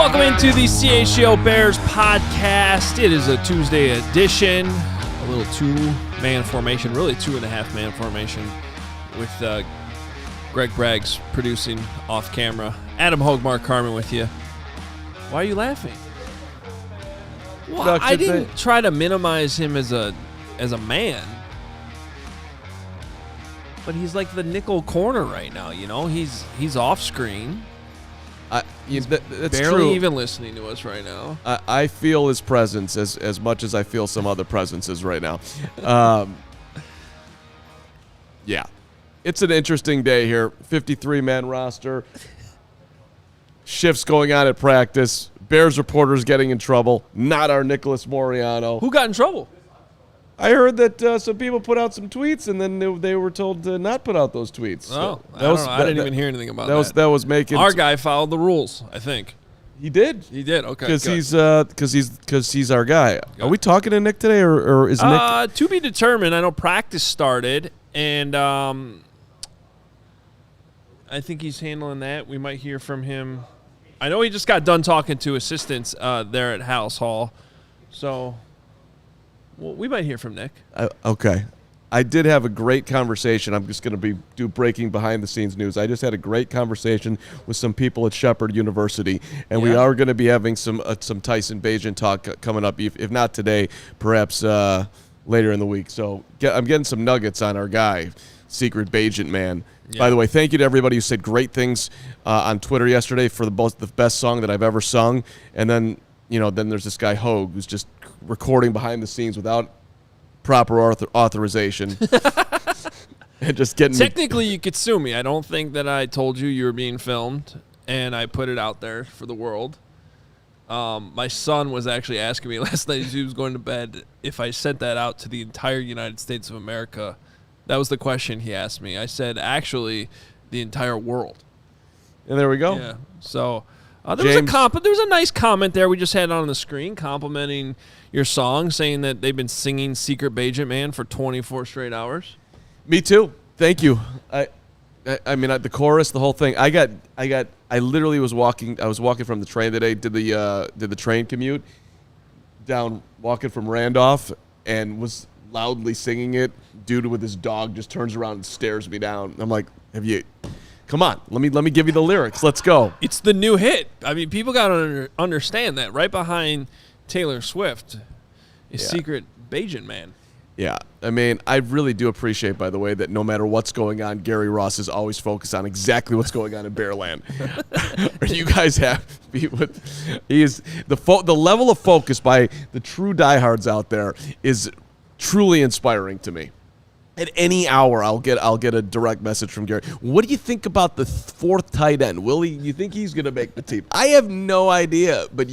Welcome into the CHGO Bears Podcast. It is a Tuesday edition, a little two-man formation, really two-and-a-half-man formation with Greg Braggs producing off camera. Adam Hoge, Mark Carman with you. Why are you laughing? Well, I didn't try to minimize him as a man, but he's like the nickel corner right now. You know, he's off screen. That's barely true. Even listening to us right now. I feel his presence as much as I feel some other presences right now. Yeah, it's an interesting day here. 53-man roster. Shifts going on at practice. Bears reporters getting in trouble. Not our Nicholas Moriano. Who got in trouble? I heard that some people put out some tweets, and then they were told to not put out those tweets. Oh, I didn't even hear anything about that. That was making our guy followed the rules. I think he did. He did. Okay, because he's our guy. Good. Are we talking to Nick today, or is Nick? To be determined. I know practice started, and I think he's handling that. We might hear from him. I know he just got done talking to assistants there at Halas Hall, so. Well, we might hear from Nick. Okay. I did have a great conversation. I'm just going to do breaking behind-the-scenes news. I just had a great conversation with some people at Shepherd University, and we are going to be having some Tyson Bagent talk coming up, if not today, perhaps later in the week. So I'm getting some nuggets on our guy, Secret Bagent Man. Yeah. By the way, thank you to everybody who said great things on Twitter yesterday for the best song that I've ever sung, and then there's this guy, Hoge, who's just recording behind the scenes without proper authorization. And just getting Technically, you could sue me. I don't think that I told you were being filmed, and I put it out there for the world. My son was actually asking me last night as he was going to bed if I sent that out to the entire United States of America. That was the question he asked me. I said, actually, the entire world. And there we go. Yeah, so... There was a nice comment there we just had on the screen complimenting your song, saying that they've been singing Secret Bagent Man for 24 straight hours. Me too. Thank you. I mean, the chorus, the whole thing. I literally was walking. I was walking from the train today. Did the train commute down, walking from Randolph, and was loudly singing it. Dude with his dog just turns around and stares me down. I'm like, come on, let me give you the lyrics. Let's go. It's the new hit. I mean, people got to understand that. Right behind Taylor Swift is Secret Bagent Man. Yeah. I mean, I really do appreciate, by the way, that no matter what's going on, Gary Ross is always focused on exactly what's going on in Bearland. Are you guys happy with the level of focus by the true diehards out there is truly inspiring to me. At any hour, I'll get a direct message from Gary. What do you think about the fourth tight end? You think he's going to make the team? I have no idea, but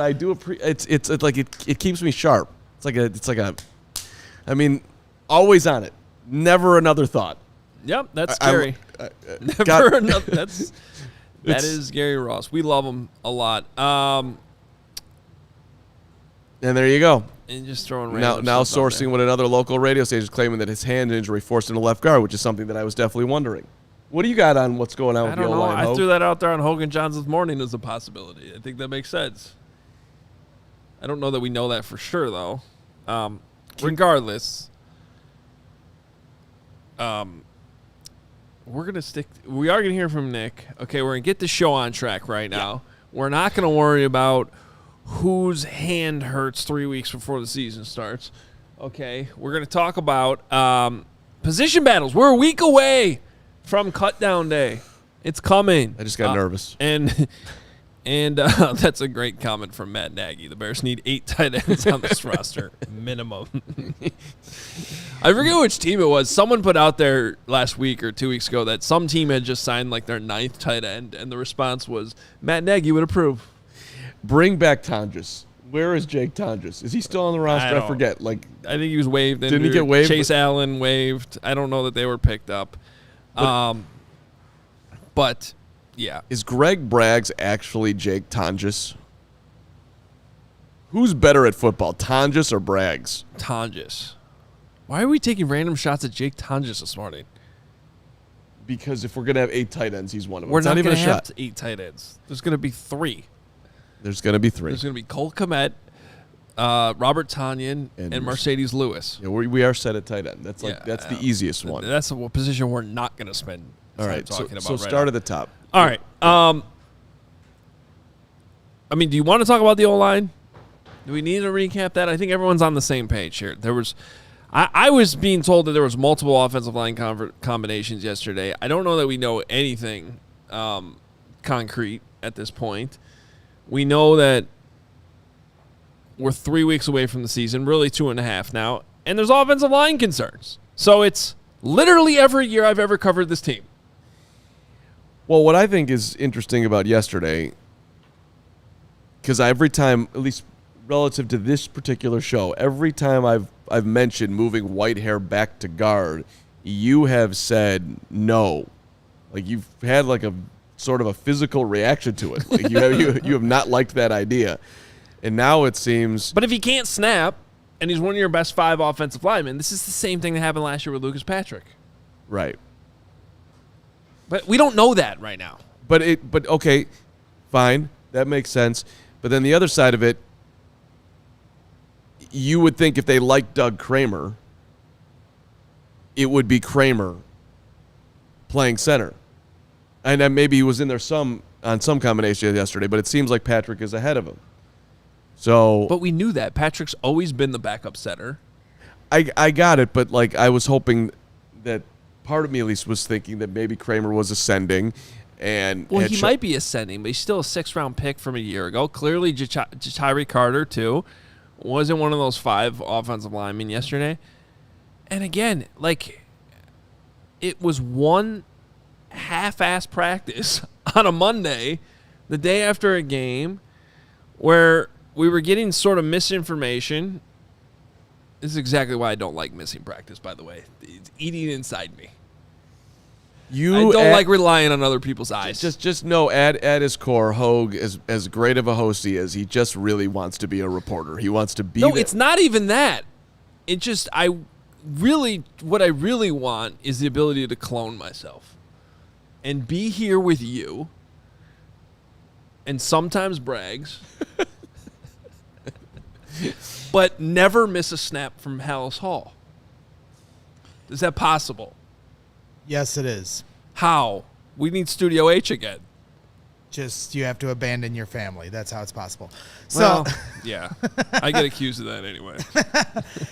I do appreciate. It's like it keeps me sharp. It's like a. I mean, always on it. Never another thought. Yep, that's scary. Never another. That is Gary Ross. We love him a lot. And there you go. And just throwing now sourcing with another local radio station claiming that his hand injury forced him to left guard, which is something that I was definitely wondering. What do you got on what's going on with the O-line? I threw that out there on Hogan Johns this morning as a possibility. I think that makes sense. I don't know that we know that for sure, though. Regardless, we're gonna stick. We are gonna hear from Nick. Okay, we're gonna get the show on track right now. Yeah. We're not gonna worry about whose hand hurts 3 weeks before the season starts. Okay, we're going to talk about position battles. We're a week away from cut down day. It's coming. I just got nervous. And that's a great comment from Matt Nagy. The Bears need 8 tight ends on this roster, minimum. I forget which team it was. Someone put out there last week or 2 weeks ago that some team had just signed like their 9th tight end, and the response was, Matt Nagy would approve. Bring back Tonjes. Where is Jake Tonjes? Is he still on the roster? I forget. I think he was waived. Didn't he get waived? Chase Allen waived. I don't know that they were picked up. But yeah. Is Greg Braggs actually Jake Tonjes? Who's better at football, Tonjes or Braggs? Tonjes. Why are we taking random shots at Jake Tonjes this morning? Because if we're going to have 8 tight ends, he's one of them. We're It's not even going a to have shot. 8 tight ends. There's going to be 3. There's going to be 3. There's going to be Cole Kmet, Robert Tanyan, and Mercedes Lewis. Yeah, we are set at tight end. That's the easiest one. That's a position we're not going to spend All right, talking about. So start at the top. All right. I mean, do you want to talk about the O-line? Do we need to recap that? I think everyone's on the same page here. I was being told that there was multiple offensive line combinations yesterday. I don't know that we know anything concrete at this point. We know that we're 3 weeks away from the season, really 2.5 now, and there's offensive line concerns. So it's literally every year I've ever covered this team. Well, what I think is interesting about yesterday, because every time, at least relative to this particular show, every time I've mentioned moving Whitehair back to guard, you have said no. Like you've had like a sort of a physical reaction to it. Like you have not liked that idea. And now it seems... But if he can't snap, and he's one of your best 5 offensive linemen, this is the same thing that happened last year with Lucas Patrick. Right. But we don't know that right now. But okay, fine. That makes sense. But then the other side of it, you would think if they liked Doug Kramer, it would be Kramer playing center. And then maybe he was in there on some combination yesterday, but it seems like Patrick is ahead of him. So, but we knew that. Patrick's always been the backup center. I got it, but like I was hoping that part of me at least was thinking that maybe Kramer was ascending. And well, he might be ascending, but he's still a 6th-round pick from a year ago. Clearly, Ja'Tyre Carter, too, wasn't one of those 5 offensive linemen yesterday. And again, like, it was one half-ass practice on a Monday, the day after a game, where we were getting sort of misinformation. This is exactly why I don't like missing practice, by the way. It's eating inside me. I don't like relying on other people's eyes. Just know, at his core, Hoge, as great of a host he is, he just really wants to be a reporter. He wants to be. No, it's not even that. It just what I really want is the ability to clone myself and be here with you, and sometimes brags, but never miss a snap from Halas Hall. Is that possible? Yes, it is. How? We need Studio H again. Just you have to abandon your family. That's how it's possible. Well, yeah. I get accused of that anyway.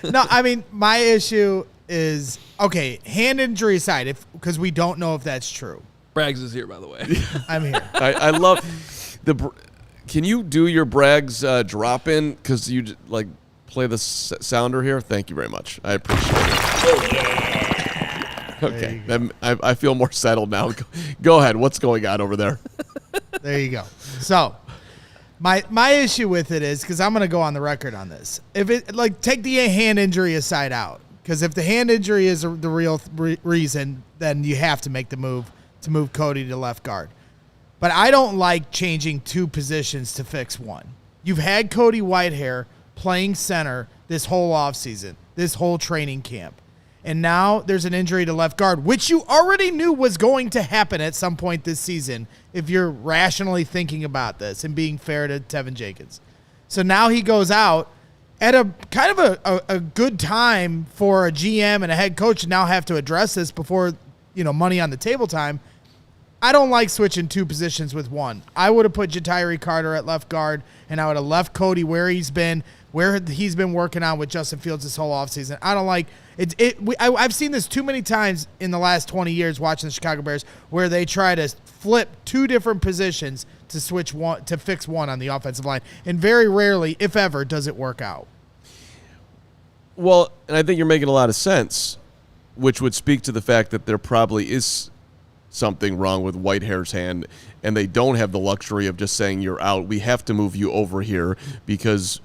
No, I mean, my issue is, okay, hand injury aside, because we don't know if that's true. Braggs is here, by the way. I'm here. I love can you do your Braggs drop in? Because you like play the sounder here. Thank you very much. I appreciate it. Oh, yeah. Okay, I feel more settled now. Go ahead. What's going on over there? There you go. So, my issue with it is, because I'm going to go on the record on this. If it take the hand injury aside out, because if the hand injury is the real reason, then you have to make the move to move Cody to left guard. But I don't like changing 2 positions to fix one. You've had Cody Whitehair playing center this whole offseason, this whole training camp. And now there's an injury to left guard, which you already knew was going to happen at some point this season if you're rationally thinking about this and being fair to Tevin Jenkins. So now he goes out at a kind of a good time for a GM and a head coach to now have to address this before, money on the table time. I don't like switching 2 positions with one. I would have put Ja'Tyre Carter at left guard, and I would have left Cody where he's been working on with Justin Fields this whole offseason. I don't like it. I've seen this too many times in the last 20 years watching the Chicago Bears where they try to flip 2 different positions to switch one to fix one on the offensive line, and very rarely, if ever, does it work out. Well, and I think you're making a lot of sense, which would speak to the fact that there probably is something wrong with Whitehair's hand, and they don't have the luxury of just saying you're out. We have to move you over here because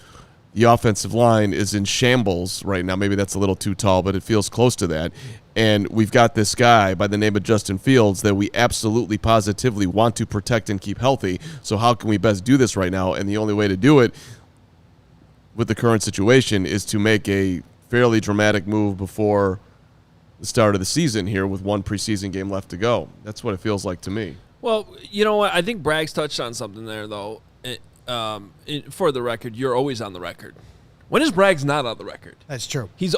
the offensive line is in shambles right now. Maybe that's a little too tall, but it feels close to that. And we've got this guy by the name of Justin Fields that we absolutely positively want to protect and keep healthy. So how can we best do this right now? And the only way to do it with the current situation is to make a fairly dramatic move before the start of the season here with one preseason game left to go. That's what it feels like to me. Well, you know what? I think Bragg's touched on something there, though. For the record, you're always on the record. When is Bragg's not on the record? That's true. He's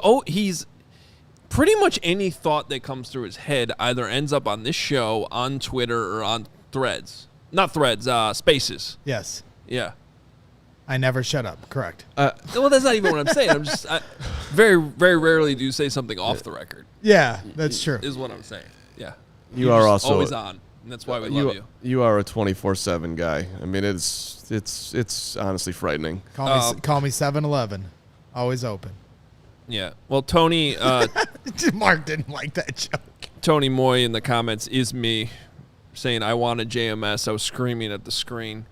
pretty much any thought that comes through his head either ends up on this show, on Twitter, or on Threads. Not Threads, Spaces. Yes. Yeah. I never shut up. Correct. Well, that's not even what I'm saying. I very, very rarely do you say something off the record. Yeah, that's true. Is what I'm saying. Yeah. You You're are just also always on. And that's why we love you. You are a 24/7 guy. I mean, it's honestly frightening. Call me 7-Eleven. Always open. Yeah. Well, Tony. Mark didn't like that joke. Tony Moy in the comments is me saying I want a JMS. I was screaming at the screen.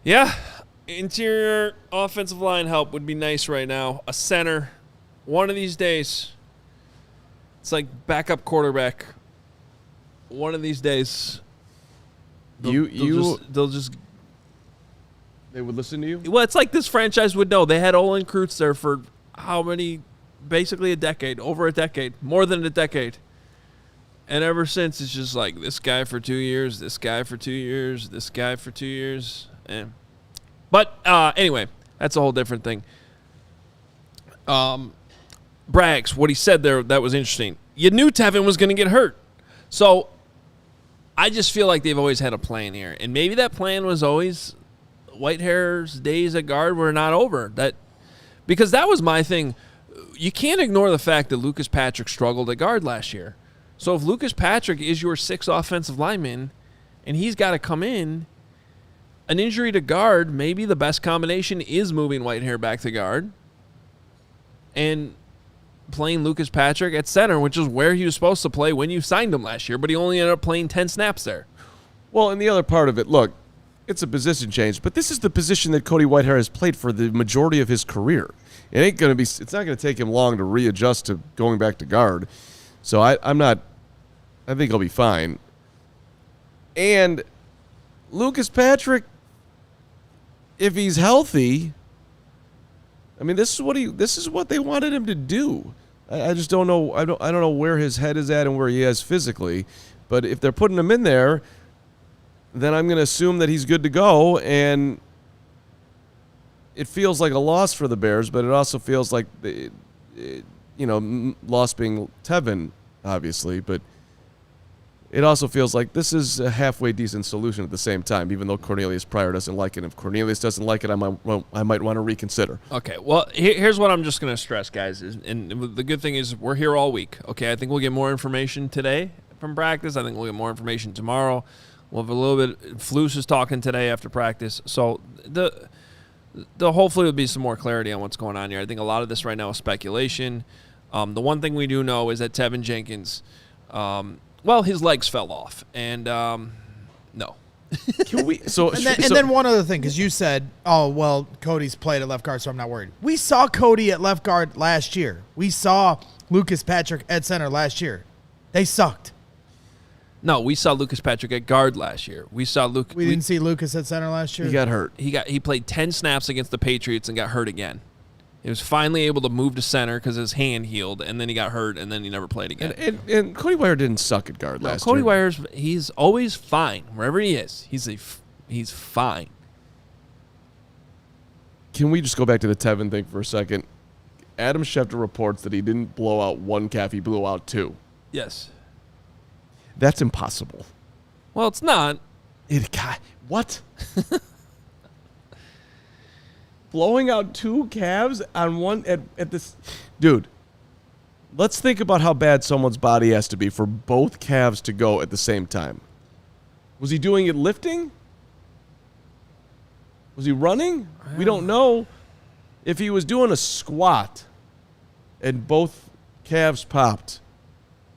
Yeah. Interior offensive line help would be nice right now. A center. One of these days. It's like backup quarterback. One of these days. They'll just They would listen to you? Well, it's like this franchise would know. They had Olin Kreutz there for how many? Basically a decade. Over a decade. More than a decade. And ever since, it's just like this guy for 2 years, this guy for 2 years, this guy for 2 years. But anyway, that's a whole different thing. Braggs, what he said there, that was interesting. You knew Tevin was going to get hurt. So I just feel like they've always had a plan here. And maybe that plan was always Whitehair's days at guard were not over. Because that was my thing. You can't ignore the fact that Lucas Patrick struggled at guard last year. So if Lucas Patrick is your sixth offensive lineman and he's got to come in, an injury to guard, maybe the best combination is moving Whitehair back to guard and playing Lucas Patrick at center, which is where he was supposed to play when you signed him last year, but he only ended up playing 10 snaps there. Well, and the other part of it, look, it's a position change, but this is the position that Cody Whitehair has played for the majority of his career. It's not going to take him long to readjust to going back to guard. So I think he'll be fine. And Lucas Patrick, if he's healthy, I mean, this is what they wanted him to do. I just don't know. I don't know where his head is at and where he is physically. But if they're putting him in there, then I'm going to assume that he's good to go. And it feels like a loss for the Bears, but it also feels like, loss being Tevin, obviously. But it also feels like this is a halfway decent solution at the same time, even though Cornelius Pryor doesn't like it. If Cornelius doesn't like it, I might want to reconsider. Okay, well, here's what I'm just going to stress, guys. And the good thing is we're here all week. Okay, I think we'll get more information today from practice. I think we'll get more information tomorrow. We'll have a little bit. Flus is talking today after practice. So the hopefully will be some more clarity on what's going on here. I think a lot of this right now is speculation. The one thing we do know is that Tevin Jenkins – well, his legs fell off, and no. Can we? Then one other thing, because you said, "Oh, well, Cody's played at left guard, so I'm not worried." We saw Cody at left guard last year. We saw Lucas Patrick at center last year. They sucked. No, we saw Lucas Patrick at guard last year. We didn't see Lucas at center last year. He got hurt. He played 10 snaps against the Patriots and got hurt again. He was finally able to move to center because his hand healed, and then he got hurt, and then he never played again. And Cody Whitehair didn't suck at guard last year. Cody Whitehair, he's always fine. Wherever he is, he's fine. Can we just go back to the Tevin thing for a second? Adam Schefter reports that he didn't blow out one calf, he blew out two. Yes. That's impossible. Well, it's not. What? Blowing out two calves on one at this, dude. Let's think about how bad someone's body has to be for both calves to go at the same time. Was he doing it lifting? Was he running? We don't know. If he was doing a squat and both calves popped,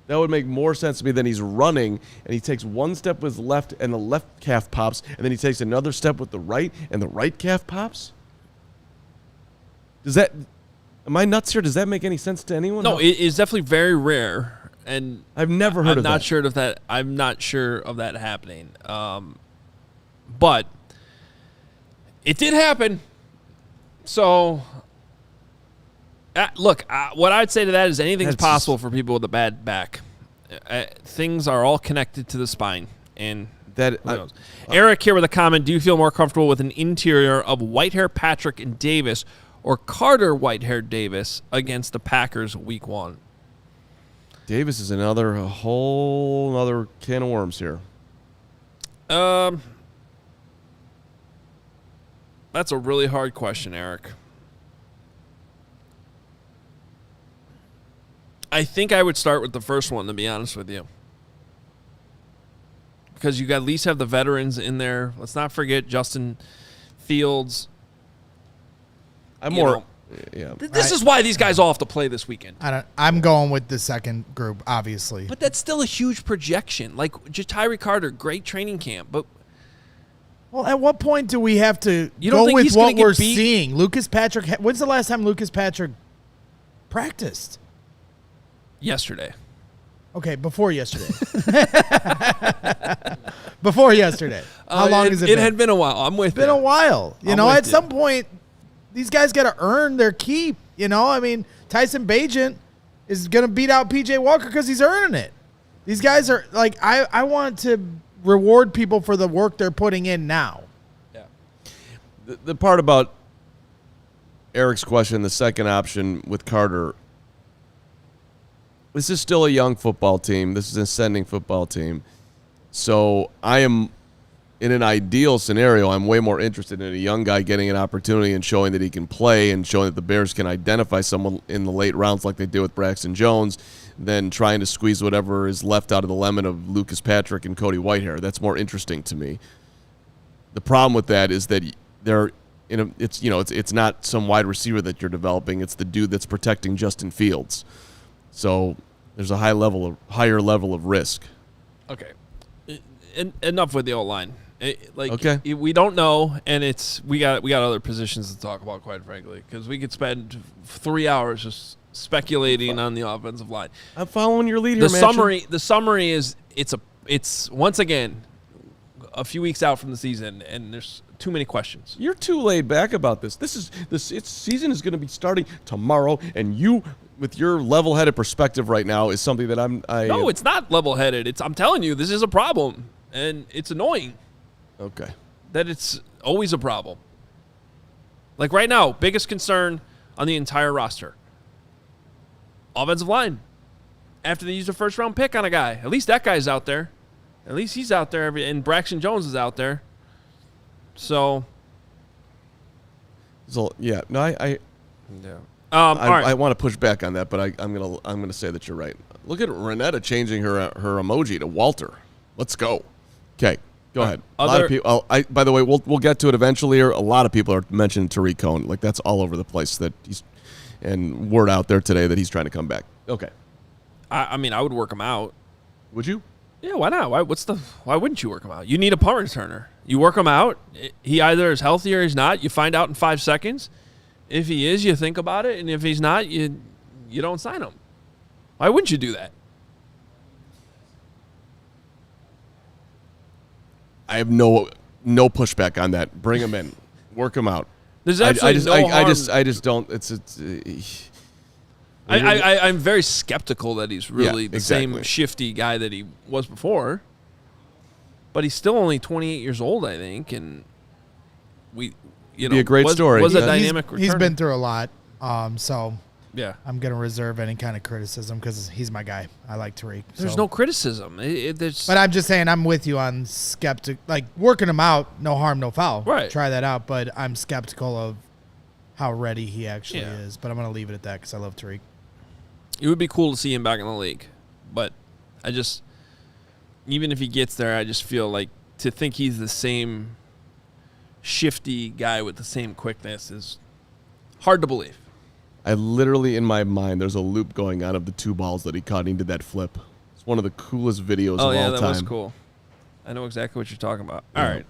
that would make more sense to me than he's running and he takes one step with his left and the left calf pops, and then he takes another step with the right and the right calf pops. Am I nuts here? Does that make any sense to anyone? No, it is definitely very rare, and I've never heard of that. I'm not sure of that happening. But it did happen. So Look, what I'd say to that is anything's That's possible for people with a bad back. Things are all connected to the spine, and That who knows? Eric here with a comment. Do you feel more comfortable with an interior of Whitehair, Patrick, and Davis, or Carter, Whitehair, Davis against the Packers week 1? Davis is a whole other can of worms here. That's a really hard question, Eric. I think I would start with the first one, to be honest with you. Because you at least have the veterans in there. Let's not forget Justin Fields. This is why these guys all have to play this weekend. I'm going with the second group, obviously. But that's still a huge projection. Like, Tyree Carter, great training camp. But well, at what point do we have to You don't go think with he's gonna what get we're beat? seeing? Lucas Patrick, when's the last time Lucas Patrick practiced? yesterday. Okay, before yesterday. Before yesterday. How long has it been? It had been a while. I'm with It's been you. a while. You I'm know, with at you. some point, these guys got to earn their keep. You know, I mean, Tyson Bagent is going to beat out P.J. Walker because he's earning it. These guys are, like, I want to reward people for the work they're putting in now. Yeah. The part about Eric's question, the second option with Carter, this is still a young football team. This is an ascending football team. So I am, in an ideal scenario, I'm way more interested in a young guy getting an opportunity and showing that he can play and showing that the Bears can identify someone in the late rounds like they did with Braxton Jones than trying to squeeze whatever is left out of the lemon of Lucas Patrick and Cody Whitehair. That's more interesting to me. The problem with that is that it's not some wide receiver that you're developing. It's the dude that's protecting Justin Fields. So there's a higher level of risk. Okay. Enough with the old line. Okay. We don't know, and we got other positions to talk about, quite frankly, because we could spend 3 hours just speculating on the offensive line. I'm following your lead here, man. The summary is it's once again a few weeks out from the season, and there's too many questions. You're too laid back about this. Season is going to be starting tomorrow, and you, with your level-headed perspective right now, is something that No, it's not level-headed. I'm telling you, this is a problem, and it's annoying. Okay. That it's always a problem. Like right now, biggest concern on the entire roster. Offensive line. After they used a first-round pick on a guy. At least that guy's out there. At least he's out there. And Braxton Jones is out there. So yeah. No, yeah. All right. I want to push back on that, but I'm gonna say that you're right. Look at Renetta changing her emoji to Walter. Let's go. Okay, go ahead. A lot of people. By the way, we'll get to it eventually. Here, a lot of people are mentioning Tariq Cohen. Like that's all over the place. That he's and word out there today that he's trying to come back. Okay. I mean, I would work him out. Would you? Yeah, why not? Why wouldn't you work him out? You need a punt returner. You work him out. He either is healthy or he's not. You find out in 5 seconds. If he is, you think about it, and if he's not, you don't sign him. Why wouldn't you do that? I have no pushback on that. Bring him in, work him out. There's absolutely no harm. I just don't. I'm very skeptical that he's really the exactly. same shifty guy that he was before. But he's still only 28 years old, I think, and be a great story. Was a dynamic returner. He's been through a lot, so yeah, I'm gonna reserve any kind of criticism because he's my guy. I like Tariq. There's no criticism. But I'm just saying I'm with you on skeptic. Like working him out, no harm, no foul. Right. Try that out, but I'm skeptical of how ready he actually is. But I'm gonna leave it at that because I love Tariq. It would be cool to see him back in the league, but even if he gets there, I just feel like to think he's the same shifty guy with the same quickness is hard to believe. I literally, in my mind, there's a loop going on of the 2 balls that he caught. And he did that flip. It's one of the coolest videos of all time. Oh, yeah, that was cool. I know exactly what you're talking about. All right.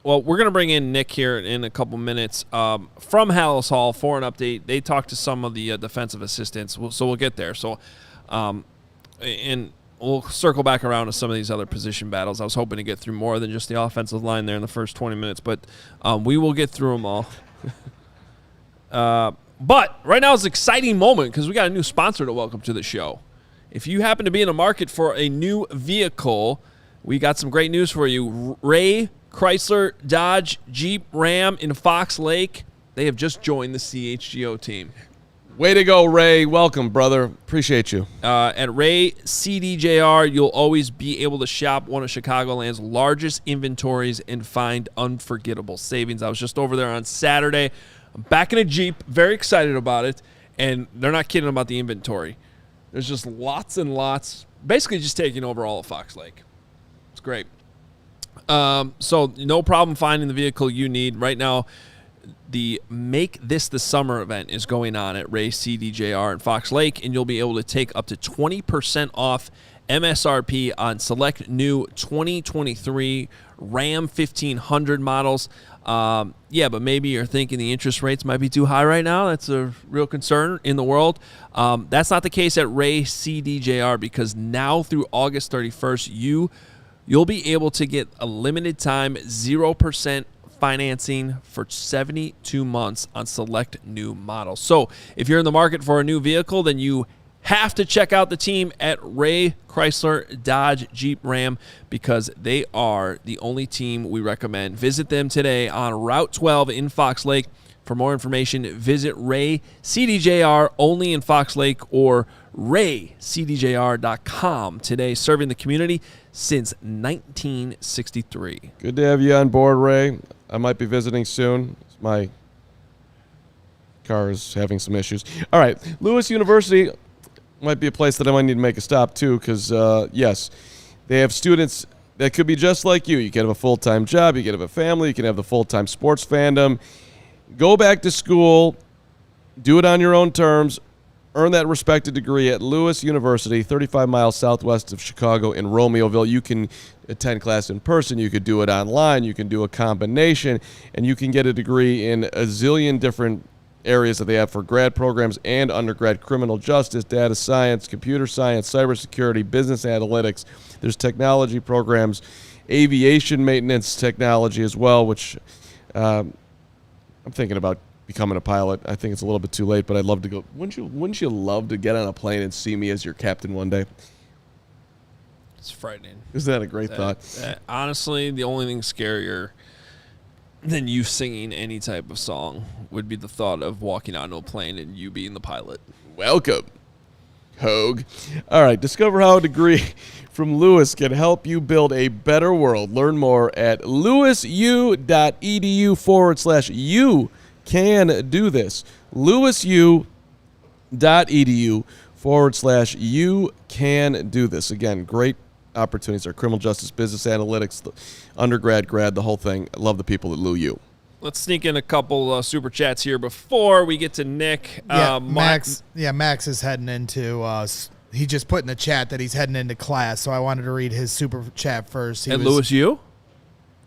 Well, we're going to bring in Nick here in a couple minutes from Halas Hall for an update. They talked to some of the defensive assistants, so we'll get there. So, and we'll circle back around to some of these other position battles. I was hoping to get through more than just the offensive line there in the first 20 minutes, but we will get through them all. But right now is an exciting moment because we got a new sponsor to welcome to the show. If you happen to be in the market for a new vehicle, we got some great news for you. Ray, Chrysler, Dodge, Jeep, Ram in Fox Lake, they have just joined the CHGO team. Way to go, Ray. Welcome, brother. Appreciate you. At Ray CDJR, you'll always be able to shop one of Chicagoland's largest inventories and find unforgettable savings. I was just over there on Saturday. I'm back in a Jeep, very excited about it, and they're not kidding about the inventory. There's just lots and lots, basically just taking over all of Fox Lake. It's great. So no problem finding the vehicle you need. Right now, the Make This the Summer event is going on at Ray CDJR in Fox Lake, and you'll be able to take up to 20% off MSRP on select new 2023 Ram 1500 models. But maybe you're thinking the interest rates might be too high right now. That's a real concern in the world. That's not the case at Ray CDJR, because now through August 31st, you'll be able to get a limited time 0% financing for 72 months on select new models. So if you're in the market for a new vehicle, then you have to check out the team at Ray, Chrysler, Dodge, Jeep, Ram, because they are the only team we recommend. Visit them today on Route 12 in Fox Lake. For more information, visit Ray CDJR only in Fox Lake or raycdjr.com today, serving the community since 1963. Good to have you on board, Ray. I might be visiting soon. My car is having some issues. All right, Lewis University might be a place that I might need to make a stop too, because, yes, they have students that could be just like you. You can have a full-time job, you can have a family, you can have the full-time sports fandom. Go back to school, do it on your own terms, earn that respected degree at Lewis University, 35 miles southwest of Chicago in Romeoville. You can attend class in person, you could do it online, you can do a combination, and you can get a degree in a zillion different areas that they have for grad programs and undergrad: criminal justice, data science, computer science, cybersecurity, business analytics. There's technology programs, aviation maintenance technology as well, which I'm thinking about becoming a pilot. I think it's a little bit too late, but I'd love to go. Wouldn't you love to get on a plane and see me as your captain one day? It's frightening. Isn't that a great thought? Honestly, the only thing scarier than you singing any type of song would be the thought of walking onto a plane and you being the pilot. Welcome, Hoge. All right, discover how a degree from Lewis can help you build a better world. Learn more at lewisu.edu/you can do this. lewisu.edu/you can do this. Again, great opportunities are criminal justice, business analytics, the undergrad, grad, the whole thing. I love the people at LU. Let's sneak in a couple super chats here before we get to Nick. Max is heading into he just put in the chat that he's heading into class, so I wanted to read his super chat first. At Lewis U?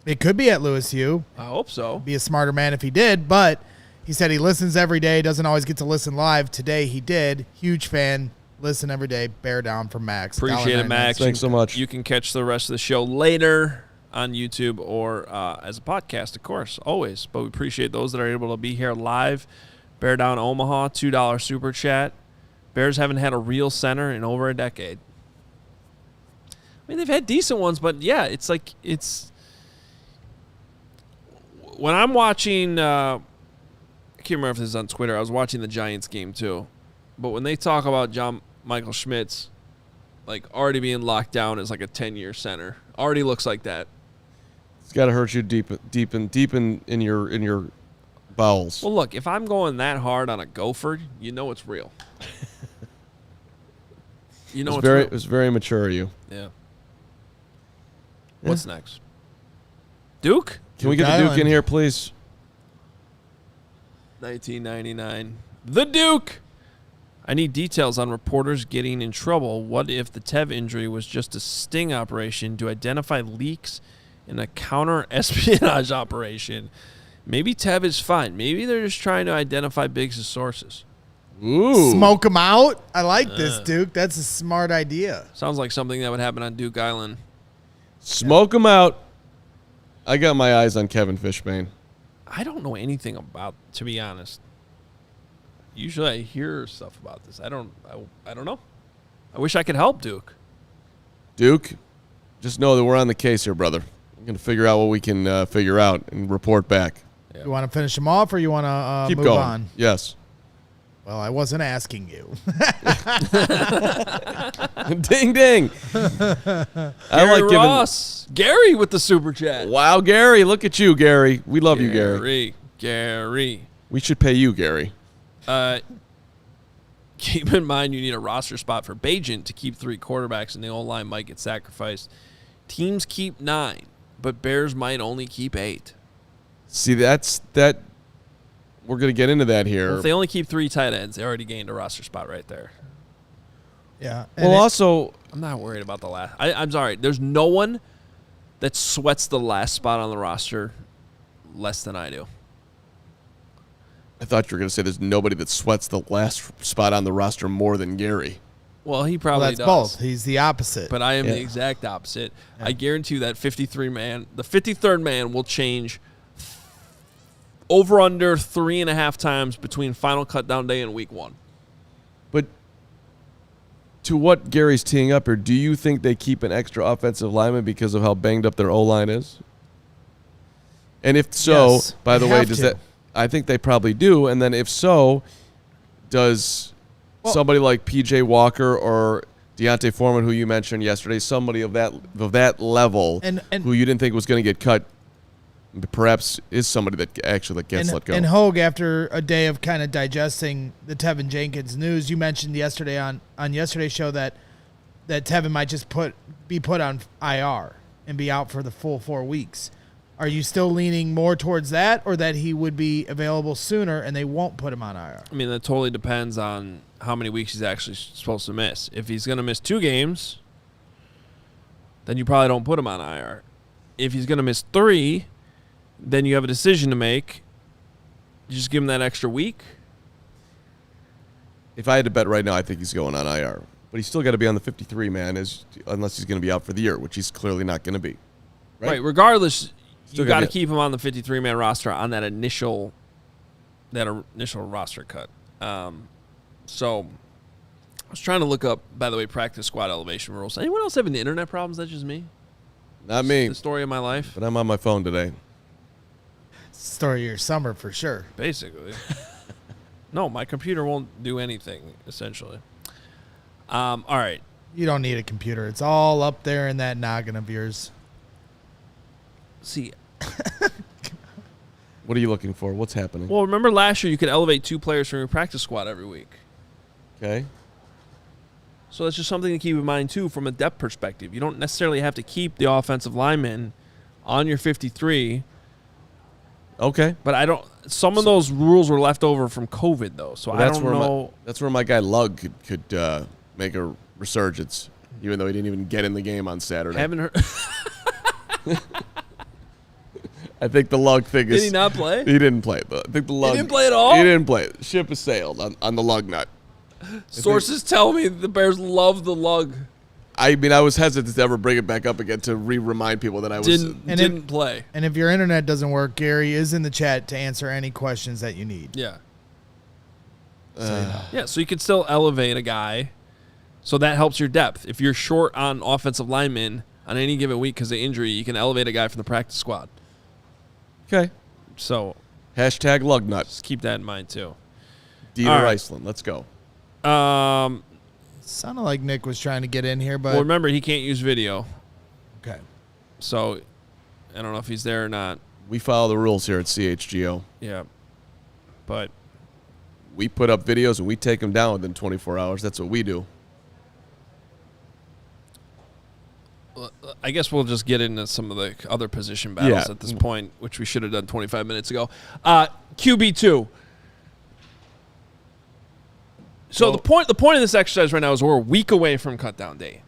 It could be at Lewis U. I hope so. Be a smarter man if he did, but he said he listens every day, doesn't always get to listen live. Today he did. Huge fan. Listen every day. Bear down from Max. Appreciate it, Max. Thanks so much. You can catch the rest of the show later on YouTube or as a podcast, of course, always. But we appreciate those that are able to be here live. Bear Down Omaha, $2 super chat. Bears haven't had a real center in over a decade. I mean, they've had decent ones, but yeah, it's like when I'm watching. I can't remember if this is on Twitter. I was watching the Giants game too, but when they talk about John Michael Schmitz, like already being locked down as like a 10-year center, already looks like that. It's got to hurt you deep in your bowels. Well, look, if I'm going that hard on a gopher, you know it's real. You know it's real. It was very mature of you. Yeah. What's next? Duke? Can we get the Duke in here, please? 1999. The Duke! I need details on reporters getting in trouble. What if the Tev injury was just a sting operation to identify leaks in a counter-espionage operation? Maybe Tev is fine. Maybe they're just trying to identify Biggs' sources. Ooh. Smoke him out? I like this, Duke. That's a smart idea. Sounds like something that would happen on Duke Island. Smoke him out. I got my eyes on Kevin Fishbane. I don't know anything about, to be honest. Usually I hear stuff about this. I don't know. I wish I could help, Duke. Duke, just know that we're on the case here, brother. We're going to figure out what we can figure out and report back. Yeah. You want to finish them off or you want to Keep move going. on? Yes. Well, I wasn't asking you. Ding, ding. Gary Ross. Gary with the super chat. Wow, Gary. Look at you, Gary. We love you, Gary. Gary. We should pay you, Gary. Keep in mind you need a roster spot for Bajent to keep 3 quarterbacks, and the O-line might get sacrificed. Teams keep 9, but Bears might only keep 8. See, that. We're going to get into that here. Well, if they only keep 3 tight ends, they already gained a roster spot right there. Yeah. Well, also, I'm not worried about the last. I'm sorry. There's no one that sweats the last spot on the roster less than I do. I thought you were going to say there's nobody that sweats the last spot on the roster more than Gary. Well, he probably that's does. both. He's the opposite. But I am the exact opposite. I guarantee you that 53rd man will change over under 3.5 times between final cut down day and week 1. But to what Gary's teeing up here, do you think they keep an extra offensive lineman because of how banged up their O-line is? And if so, Yes, by the they way, have does to. that? I think they probably do. And then if so, does somebody like P.J. Walker or Deontay Foreman, who you mentioned yesterday, somebody of that level, And who you didn't think was going to get cut, perhaps is somebody that actually gets let go. And Hoge, after a day of kind of digesting the Tevin Jenkins news, you mentioned yesterday on yesterday's show that Tevin might just be put on IR and be out for the full 4 weeks. Are you still leaning more towards that, or that he would be available sooner and they won't put him on IR? I mean, that totally depends on how many weeks he's actually supposed to miss. If he's going to miss 2 games, then you probably don't put him on IR. If he's going to miss 3, then you have a decision to make. You just give him that extra week. If I had to bet right now, I think he's going on IR. But he's still got to be on the 53, man, unless he's going to be out for the year, which he's clearly not going to be. Right. Regardless, Still you got to gotta keep him on the 53-man roster on that initial roster cut. So I was trying to look up, by the way, practice squad elevation rules. Anyone else having the internet problems? That's just me? Not me, The story of my life? but I'm on my phone today. Story of your summer for sure. Basically. No, my computer won't do anything, essentially. All right. You don't need a computer. It's all up there in that noggin of yours. See, What are you looking for? What's happening? well, remember last year you could elevate 2 players from your practice squad every week. Okay. So that's just something to keep in mind, too, from a depth perspective. You don't necessarily have to keep the offensive lineman on your 53. Okay. But some of those rules were left over from COVID, though. So Well, I don't know. That's where my guy Lug could make a resurgence, even though he didn't even get in the game on Saturday. Haven't heard. I think the Lug thing is. Did he not play? He didn't play. I think the Lug. didn't play at all? He didn't play. The ship has sailed on the Lug nut. Sources tell me the Bears love the lug. I mean, I was hesitant to ever bring it back up again to remind people that I was. Didn't play. And if your internet doesn't work, Gary is in the chat to answer any questions that you need. Yeah. So, Yeah, so you could still elevate a guy. So that helps your depth. If you're short on offensive linemen on any given week because of injury, you can elevate a guy from the practice squad. Okay. So Hashtag Lug nut. just keep that in mind, too. Dieter All right. Iceland. Let's go. Sounded like Nick was trying to get in here, but Well, remember, he can't use video. okay. So I don't know if he's there or not. We follow the rules here at CHGO. Yeah. But We put up videos and we take them down within 24 hours. That's what we do. I guess we'll just get into some of the other position battles Yeah. at this point, which we should have done 25 minutes ago. QB2. So the point of this exercise right now is we're a week away from cutdown day.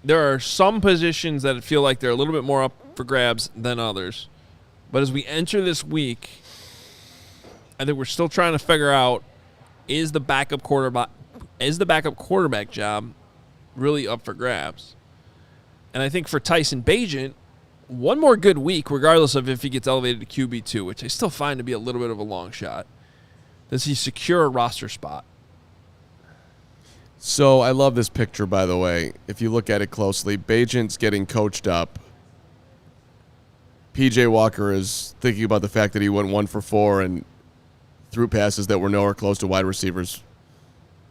There are some positions that feel like they're a little bit more up for grabs than others. But as we enter this week, I think we're still trying to figure out, is the backup quarterback job really up for grabs? And I think for Tyson Bajent, one more good week, regardless of if he gets elevated to QB2, which I still find to be a little bit of a long shot, Does he secure a roster spot? So I love this picture, by the way. If you look at it closely, Bajent's getting coached up. P.J. Walker is thinking about the fact that he went 1 for 4 and threw passes that were nowhere close to wide receivers.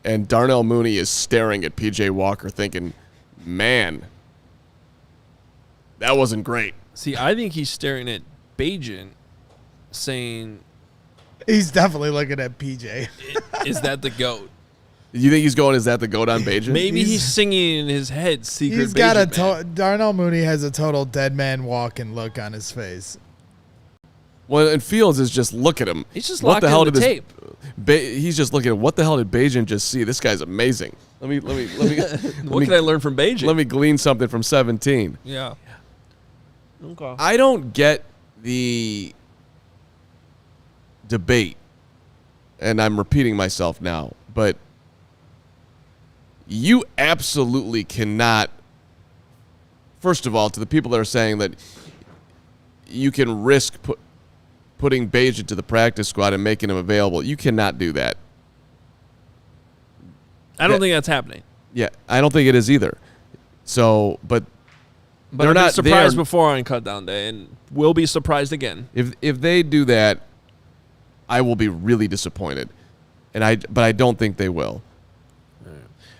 And Darnell Mooney is staring at P.J. Walker thinking, man, that wasn't great. See, I think he's staring at Bajent saying, He's definitely looking at PJ. is that the GOAT? You think he's going, is that the GOAT on Bajent? Maybe he's singing in his head, Secret He's got Bajent Darnell Mooney has a total dead man walking look on his face. Well, and Fields is just, look at him. He's just locked in the tape. He's just looking at, what the hell did Bajent just see? This guy's amazing. Let me What can I learn from Bajent? Let me glean something from 17. Yeah. Okay. I don't get the debate, and I'm repeating myself now, but you absolutely cannot, first of all, to the people that are saying that you can risk putting Bajent to the practice squad and making him available, you cannot do that. I don't think that's happening. Yeah, I don't think it is either. So, but But they're I've been not surprised there. before on cut down day, and will be surprised again. If they do that, I will be really disappointed, but I don't think they will.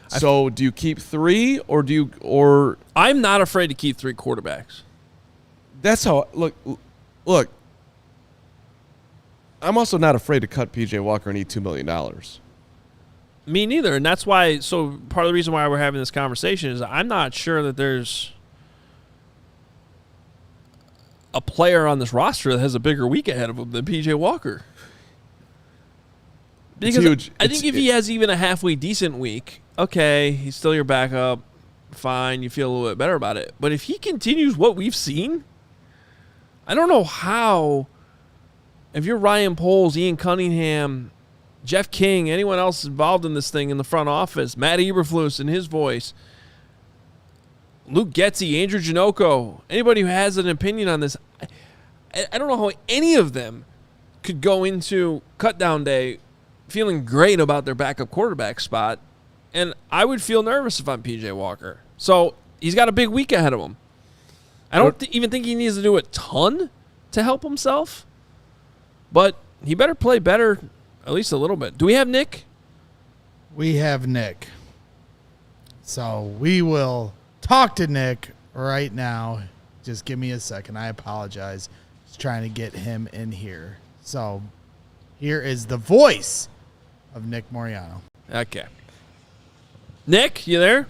So do you keep 3 or I'm not afraid to keep 3 quarterbacks. that's how look. I'm also not afraid to cut P.J. Walker and eat $2 million. Me neither, and that's why. So part of the reason why we're having this conversation is I'm not sure that there's a player on this roster that has a bigger week ahead of him than P.J. Walker. Because It's huge. I think if he has even a halfway decent week, okay, he's still your backup. Fine, you feel a little bit better about it. But if he continues what we've seen, I don't know how. If you're Ryan Poles, Ian Cunningham, Jeff King, anyone else involved in this thing in the front office, Matt Eberflus in his voice, Luke Getzey, Andrew Janocko, anybody who has an opinion on this, I don't know how any of them could go into cut down day feeling great about their backup quarterback spot, and I would feel nervous if I'm P.J. Walker. So he's got a big week ahead of him. I don't even think he needs to do a ton to help himself, but he better play better at least a little bit. Do we have Nick? We have Nick. So we will talk to Nick right now. Just give me a second. I apologize. Just trying to get him in here. So here is the voice of Nick Moriano. Okay. Nick, you there?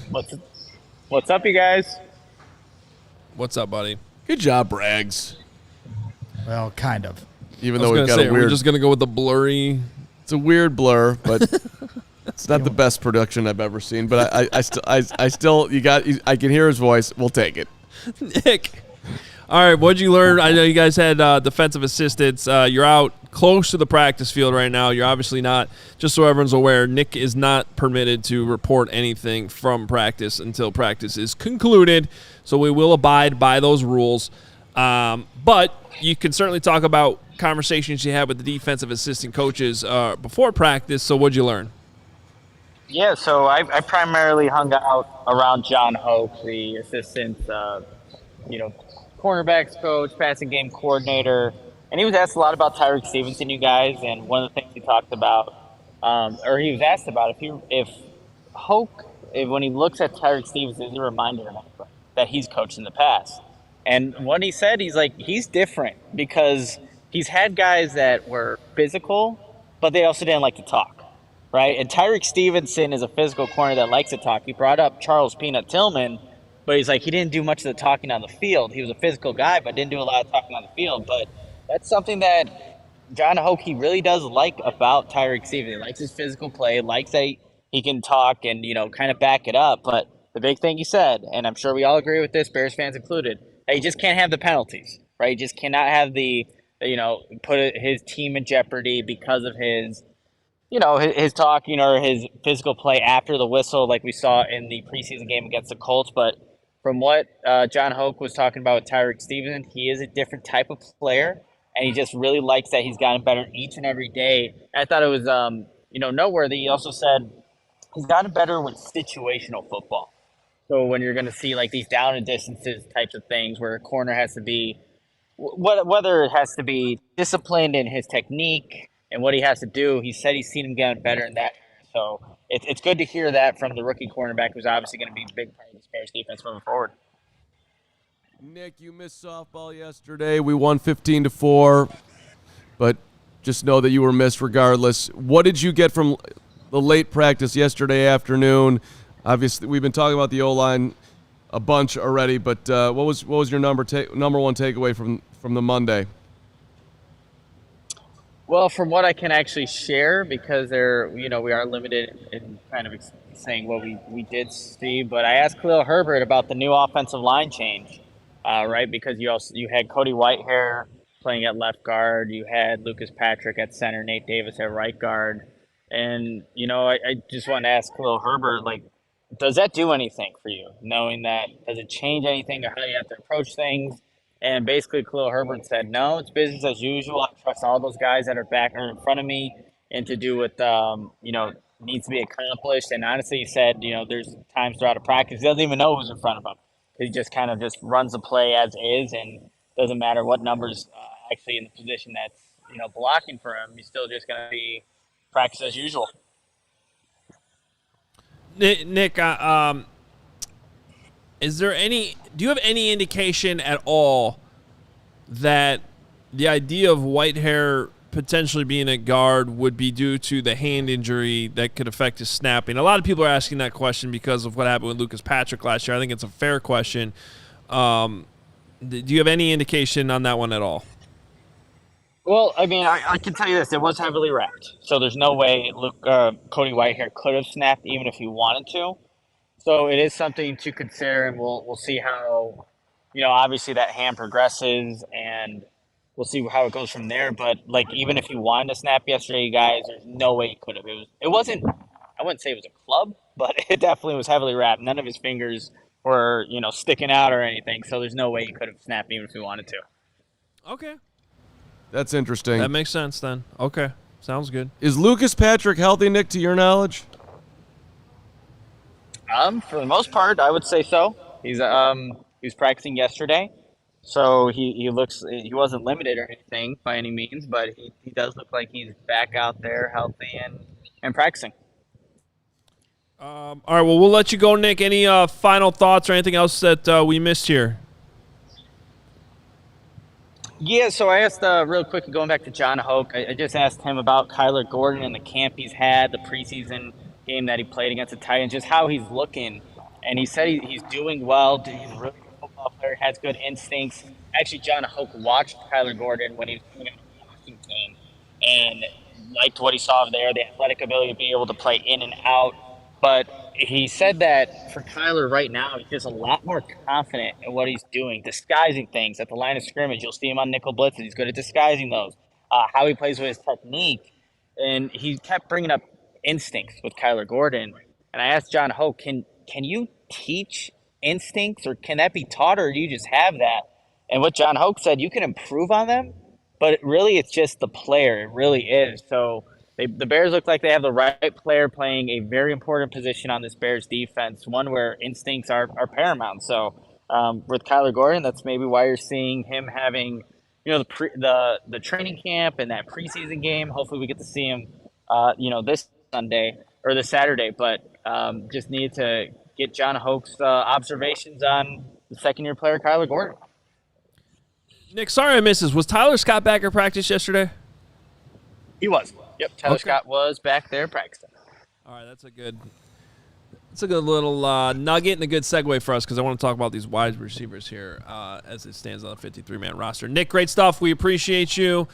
What's up, you guys? What's up, buddy? Good job, Braggs. Well, kind of. Even I was though we've gonna got say, a we're weird, just gonna go with the blurry. it's a weird blur, but it's not the best production I've ever seen. But I still, I can hear his voice. We'll take it. Nick. All right, what'd you learn? I know you guys had defensive assistants. You're out close to the practice field right now. You're obviously not, just so everyone's aware, Nick is not permitted to report anything from practice until practice is concluded. So we will abide by those rules. But you can certainly talk about conversations you had with the defensive assistant coaches before practice. So what'd you learn? Yeah, so I primarily hung out around John Hoge, the assistant, cornerbacks coach, passing game coordinator, and he was asked a lot about Tyreek Stevenson, you guys, and one of the things he talked about, or he was asked about, if Hoge, when he looks at Tyreek Stevenson, is a reminder that he's coached in the past. And what he said, he's like, he's different because he's had guys that were physical, but they also didn't like to talk. Right, and Tyreek Stevenson is a physical corner that likes to talk. He brought up Charles Peanut Tillman, but he's like, he didn't do much of the talking on the field. He was a physical guy, but didn't do a lot of talking on the field. But that's something that John Hoge really does like about Tyreek Stevenson. He likes his physical play, likes that he can talk and, kind of back it up. But the big thing he said, and I'm sure we all agree with this, Bears fans included, that he just can't have the penalties, right? He just cannot have the, put his team in jeopardy because of his his talking or his physical play after the whistle, like we saw in the preseason game against the Colts. But from what John Hoge was talking about with Tyreek Stevenson, he is a different type of player. and he just really likes that he's gotten better each and every day. And I thought it was noteworthy. He also said he's gotten better with situational football. So when you're going to see like these down and distances types of things where a corner has to be, whether it has to be disciplined in his technique and what he has to do, he said he's seen him getting better in that. So it's good to hear that from the rookie cornerback, who's obviously going to be a big part of this Bears defense moving forward. Nick, you missed softball yesterday. We won 15-4, but just know that you were missed regardless. What did you get from the late practice yesterday afternoon? Obviously, we've been talking about the O-line a bunch already, but what was your number one takeaway from the Monday? Well, from what I can actually share, because we are limited in kind of saying what we did see, but I asked Khalil Herbert about the new offensive line change, right? Because you had Cody Whitehair playing at left guard, you had Lucas Patrick at center, Nate Davis at right guard, and I just want to ask Khalil Herbert, like, does that do anything for you? Knowing that, does it change anything or how you have to approach things? And basically, Khalil Herbert said, no, it's business as usual. I trust all those guys that are back or in front of me and to do what, needs to be accomplished. And honestly, he said, there's times throughout a practice, he doesn't even know who's in front of him. He just kind of just runs the play as is, and doesn't matter what numbers actually in the position that's, blocking for him. He's still just going to be practice as usual. Nick, do you have any indication at all that the idea of Whitehair potentially being a guard would be due to the hand injury that could affect his snapping? A lot of people are asking that question because of what happened with Lucas Patrick last year. I think it's a fair question. Do you have any indication on that one at all? Well, I mean, I can tell you this. It was heavily wrapped. So there's no way Cody Whitehair could have snapped even if he wanted to. So it is something to consider, and we'll see how, obviously that hand progresses, and we'll see how it goes from there. But, like, even if he wanted to snap yesterday, you guys, there's no way he could have. It wasn't, I wouldn't say it was a club, but it definitely was heavily wrapped. None of his fingers were, sticking out or anything. So there's no way he could have snapped even if he wanted to. Okay. That's interesting. That makes sense then. Okay. Sounds good. Is Lucas Patrick healthy, Nick, to your knowledge? For the most part, I would say so. He was practicing yesterday, so he wasn't limited or anything by any means, but he does look like he's back out there healthy and practicing. All right, well, we'll let you go, Nick. Any final thoughts or anything else that we missed here? Yeah, so I asked real quick, going back to John Hoge, I just asked him about Kyler Gordon and the camp he's had, the preseason game that he played against the Titans, just how he's looking. And he said he's doing well. He's a really good football player, has good instincts. Actually, John Hoge watched Kyler Gordon when he was coming on the Washington and liked what he saw there, the athletic ability to be able to play in and out. But he said that for Kyler right now, he's just a lot more confident in what he's doing, disguising things at the line of scrimmage. You'll see him on nickel blitzes. He's good at disguising those, how he plays with his technique. And he kept bringing up instincts with Kyler Gordon. And I asked John Hoge, can you teach instincts, or can that be taught, or do you just have that? And what John Hoge said, you can improve on them, but really it's just the player. It really is. So the Bears look like they have the right player playing a very important position on this Bears defense, one where instincts are paramount. So with Kyler Gordon, that's maybe why you're seeing him having, the training camp and that preseason game. Hopefully we get to see him, this Sunday or this Saturday. But just need to get John Hoge's observations on the second-year player Kyler Gordon. Nick, sorry I missed this. Was Tyler Scott back at practice yesterday? He was. Yep, Tyler Scott was back there practicing. All right, that's a good little nugget and a good segue for us, because I want to talk about these wide receivers here as it stands on the 53-man roster. Nick, great stuff. We appreciate you.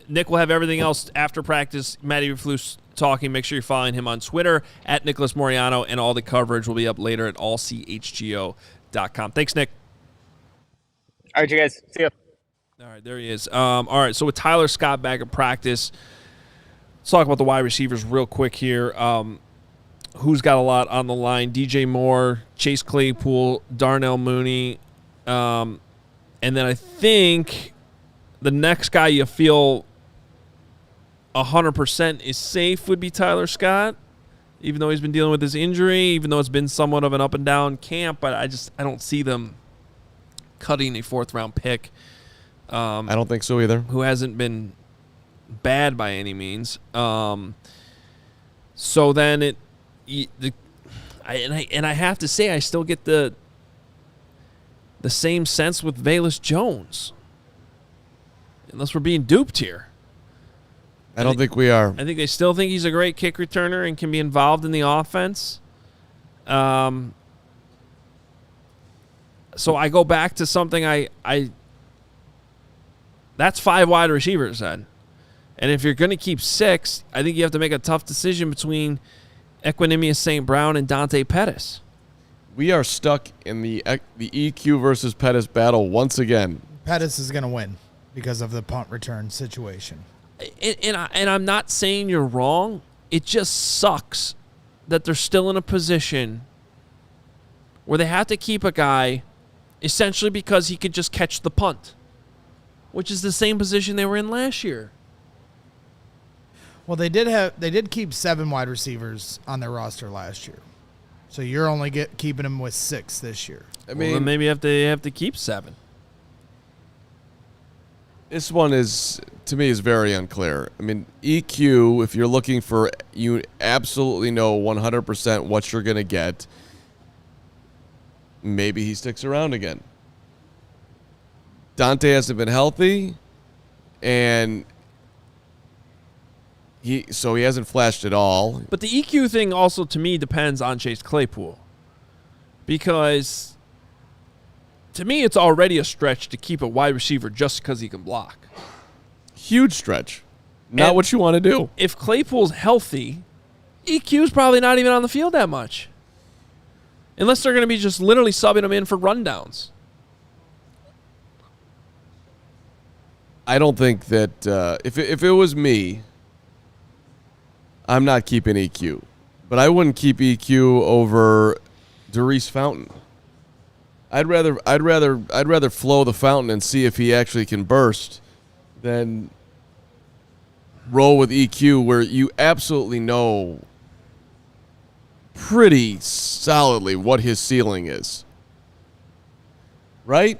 Nick will have everything else after practice. Matt Eberflus talking. Make sure you're following him on Twitter at Nicholas Moriano, and all the coverage will be up later at allchgo.com. Thanks, Nick. All right, you guys. See ya. All right, there he is. All right, so with Tyler Scott back at practice, let's talk about the wide receivers real quick here. Who's got a lot on the line? DJ Moore, Chase Claypool, Darnell Mooney, and then I think the next guy you feel 100% is safe would be Tyler Scott, even though he's been dealing with his injury, even though it's been somewhat of an up and down camp. But I don't see them cutting a 4th-round pick. I don't think so either. Who hasn't been bad by any means. So then I have to say I still get the same sense with Velus Jones. Unless we're being duped here. I don't think we are. I think they still think he's a great kick returner and can be involved in the offense. So I go back to something that's 5 wide receivers then. And if you're going to keep 6, I think you have to make a tough decision between Equanimous St. Brown and Dante Pettis. We are stuck in the EQ versus Pettis battle once again. Pettis is going to win because of the punt return situation. And I'm not saying you're wrong. It just sucks that they're still in a position where they have to keep a guy essentially because he could just catch the punt, which is the same position they were in last year. Well, they did keep 7 wide receivers on their roster last year, so you're only keeping them with 6 this year. I mean, then maybe you have to keep 7. This one to me is very unclear. I mean, EQ, if you're looking for, you absolutely know 100% what you're going to get. Maybe he sticks around again. Dante hasn't been healthy, and he hasn't flashed at all. But the EQ thing also, to me, depends on Chase Claypool. Because to me, it's already a stretch to keep a wide receiver just because he can block. Huge stretch. Not what you want to do. If Claypool's healthy, EQ's probably not even on the field that much. Unless they're going to be just literally subbing him in for rundowns. I don't think that if it was me, I'm not keeping EQ. But I wouldn't keep EQ over Darius Fountain. I'd rather flow the fountain and see if he actually can burst than roll with EQ, where you absolutely know pretty solidly what his ceiling is. Right?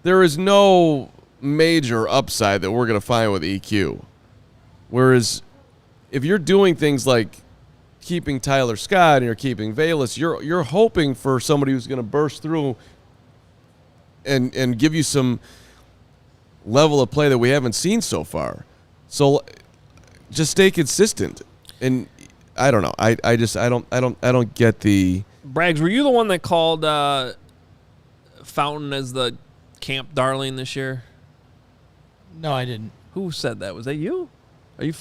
There is no major upside that we're going to find with EQ. Whereas if you're doing things like keeping Tyler Scott and you're keeping Velus, you're hoping for somebody who's going to burst through and give you some level of play that we haven't seen so far. So just stay consistent. And I don't know. I don't get the Braggs, were you the one that called Fountain as the camp darling this year? No, I didn't. Who said that? Was that you? Are you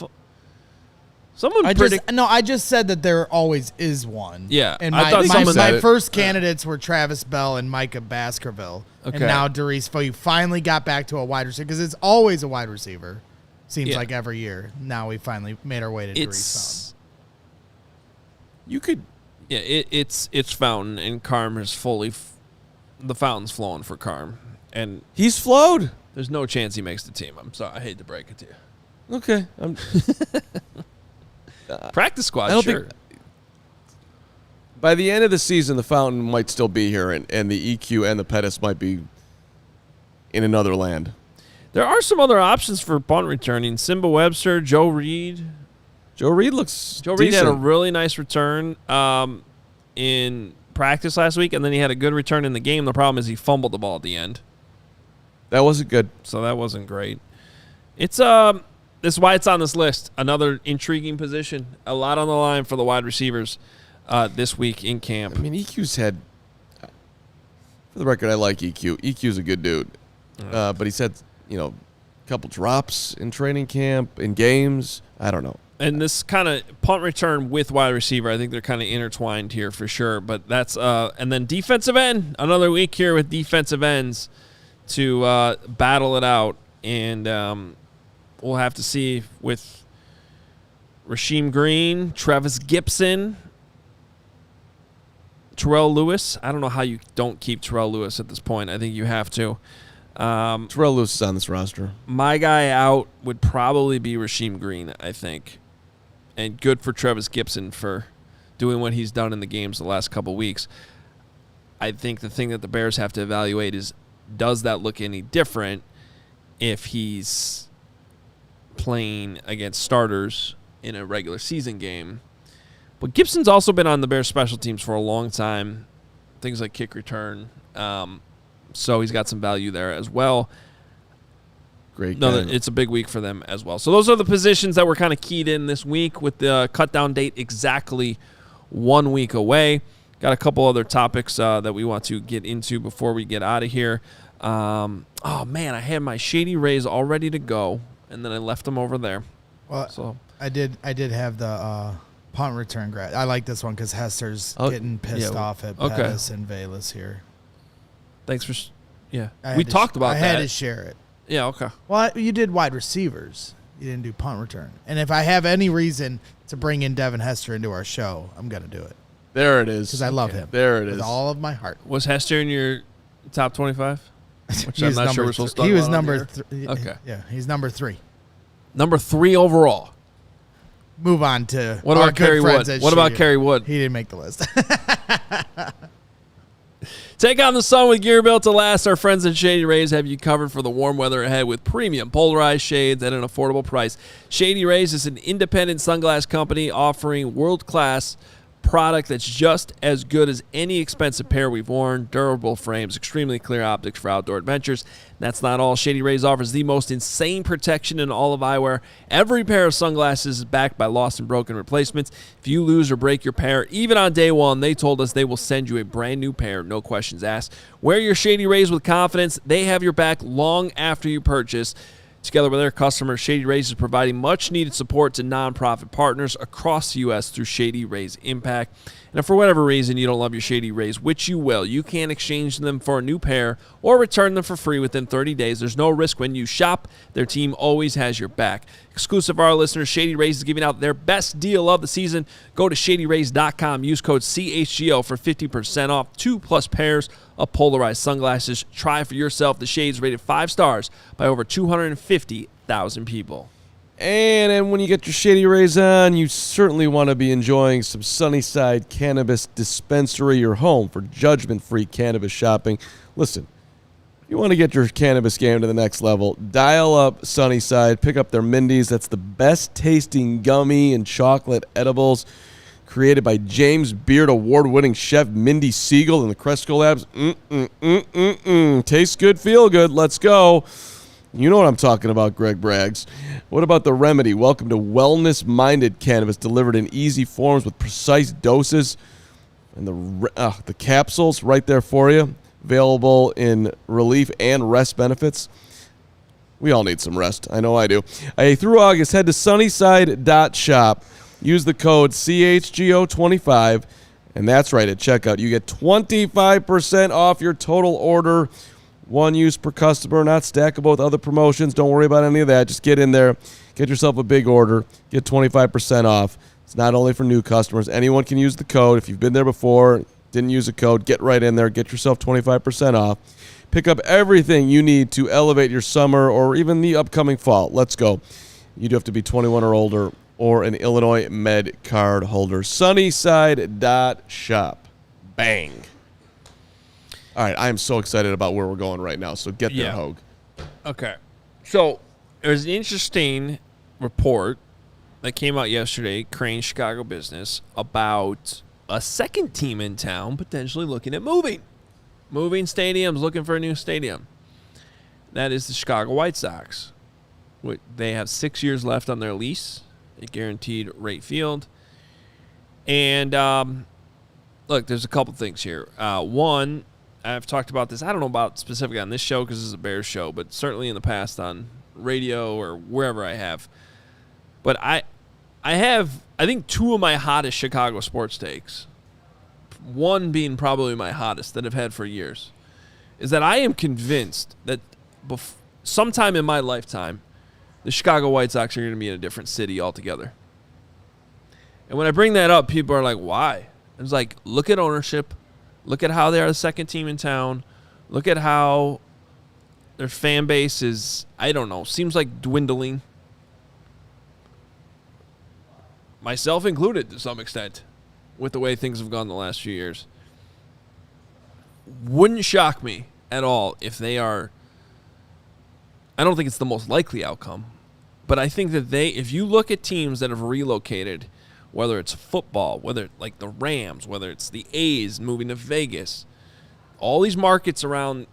I just said that there always is one. Yeah, and I thought someone my said first candidates were Travis Bell and Micah Baskerville. Okay. And now Darius Foe. You finally got back to a wide receiver because it's always a wide receiver. Seems like every year. Now we finally made our way to Darius Fountain. You could. Yeah, it's Fountain, and Carm is fully. The Fountain's flowing for Carm, and He's flowed. there's no chance he makes the team. I'm sorry, I hate to break it to you. Okay. Practice squad, I don't sure. think. By the end of the season, the Fountain might still be here, and the EQ and the Pettis might be in another land. There are some other options for punt returning. Simba Webster, Joe Reed. Joe Reed looks Joe Reed had a decent. really nice return in practice last week, and then he had a good return in the game. The problem is he fumbled the ball at the end. That wasn't good. So that wasn't great. It's this is why it's on this list. Another intriguing position. A lot on the line for the wide receivers this week in camp. I mean, EQ's had. For the record, I like EQ. EQ's a good dude, but he's had a couple drops in training camp, in games. I don't know. And this kind of punt return with wide receiver, I think they're kind of intertwined here for sure. But that's and then defensive end. Another week here with defensive ends to battle it out, and we'll have to see with Rasheem Green, Travis Gibson, Terrell Lewis. I don't know how you don't keep Terrell Lewis at this point. I think you have to. Terrell Lewis is on this roster. My guy out would probably be Rasheem Green, I think. And good for Travis Gibson for doing what he's done in the games the last couple weeks. I think the thing that the Bears have to evaluate is, does that look any different if he's playing against starters in a regular season game? But Gibson's also been on the Bears special teams for a long time, things like kick return. So he's got some value there as well. Great. No, it's a big week for them as well. So those are the positions that were kind of keyed in this week with the cut down date exactly 1 week away. Got a couple other topics that we want to get into before we get out of here. Oh, man, I had my Shady Rays all ready to go, and then I left them over there. Well, So I did have the punt return grad. I like this one because Hester's getting pissed off at Pettis and Velas here. Thanks for we talked about that. I had to share it. Yeah, okay. Well, you did wide receivers. You didn't do punt return. And if I have any reason to bring in Devin Hester into our show, I'm going to do it. There it is. Because I love him. There it is. With all of my heart. Was Hester in your top 25? Which He I'm was not sure number we're supposed to talk He was about on number here. Okay. Yeah, he's number 3. Number 3 overall. Move on to What our about good Kerry friends Wood? at What about Shady. Kerry Wood? He didn't make the list. Take on the sun with gear built to last. Our friends at Shady Rays have you covered for the warm weather ahead with premium polarized shades at an affordable price. Shady Rays is an independent sunglass company offering world-class product that's just as good as any expensive pair we've worn. Durable frames, extremely clear optics for outdoor adventures. That's not all. Shady Rays offers the most insane protection in all of eyewear. Every pair of sunglasses is backed by lost and broken replacements. If you lose or break your pair, even on day one, they told us they will send you a brand new pair, no questions asked. Wear your Shady Rays with confidence. They have your back long after you purchase. Together with their customers, Shady Rays is providing much-needed support to nonprofit partners across the U.S. through Shady Rays Impact. And if for whatever reason you don't love your Shady Rays, which you will, you can exchange them for a new pair or return them for free within 30 days. There's no risk when you shop. Their team always has your back. Exclusive for our listeners, Shady Rays is giving out their best deal of the season. Go to ShadyRays.com. Use code CHGO for 50% off 2+ pairs of polarized sunglasses. Try for yourself. The shades rated 5 stars by over 250,000 people. And then when you get your Shady Rays on, you certainly want to be enjoying some Sunnyside Cannabis Dispensary, your home for judgment-free cannabis shopping. Listen, if you want to get your cannabis game to the next level, dial up Sunnyside, pick up their Mindy's. That's the best-tasting gummy and chocolate edibles created by James Beard award-winning chef Mindy Siegel and the Cresco Labs. Tastes good, feel good. Let's go. You know what I'm talking about, Greg Braggs. What about the remedy? Welcome to wellness-minded cannabis delivered in easy forms with precise doses. And the capsules right there for you. Available in relief and rest benefits. We all need some rest. I know I do. Through August, head to sunnyside.shop. Use the code CHGO25. And that's right, at checkout, you get 25% off your total order. 1 use per customer, not stackable with other promotions. Don't worry about any of that. Just get in there, get yourself a big order, get 25% off. It's not only for new customers. Anyone can use the code. If you've been there before, didn't use a code, get right in there, get yourself 25% off. Pick up everything you need to elevate your summer or even the upcoming fall. Let's go. You do have to be 21 or older or an Illinois Med card holder. Sunnyside.shop. Bang. All right, I am so excited about where we're going right now, so get there, Hoge. Okay. So there's an interesting report that came out yesterday, Crane Chicago Business, about a second team in town potentially looking at moving stadiums, looking for a new stadium. That is the Chicago White Sox. They have 6 years left on their lease, a guaranteed rate field. And look, there's a couple things here. One, I've talked about this. I don't know about specifically on this show because this is a Bears show, but certainly in the past on radio or wherever I have. But I think 2 of my hottest Chicago sports takes, one being probably my hottest that I've had for years, is that I am convinced that sometime in my lifetime, the Chicago White Sox are going to be in a different city altogether. And when I bring that up, people are like, why? It's like, look at ownership. Look at how they are the second team in town. Look at how Their fan base is, I don't know, seems like dwindling. Myself included to some extent with the way things have gone the last few years. Wouldn't shock me at all if they are. I don't think it's the most likely outcome, but I think that if you look at teams that have relocated, whether it's football, whether like the Rams, whether it's the A's moving to Vegas, all these markets around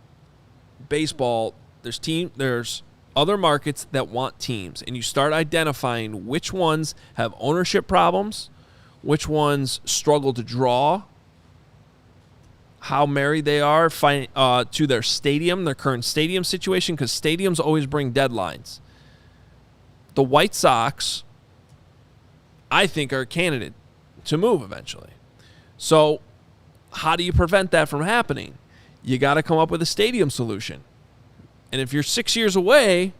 baseball, there's other markets that want teams, and you start identifying which ones have ownership problems, which ones struggle to draw, how married they are to their stadium, their current stadium situation, because stadiums always bring deadlines. The White Sox, I think, are a candidate to move eventually. So how do you prevent that from happening? You got to come up with a stadium solution. And if you're 6 years away,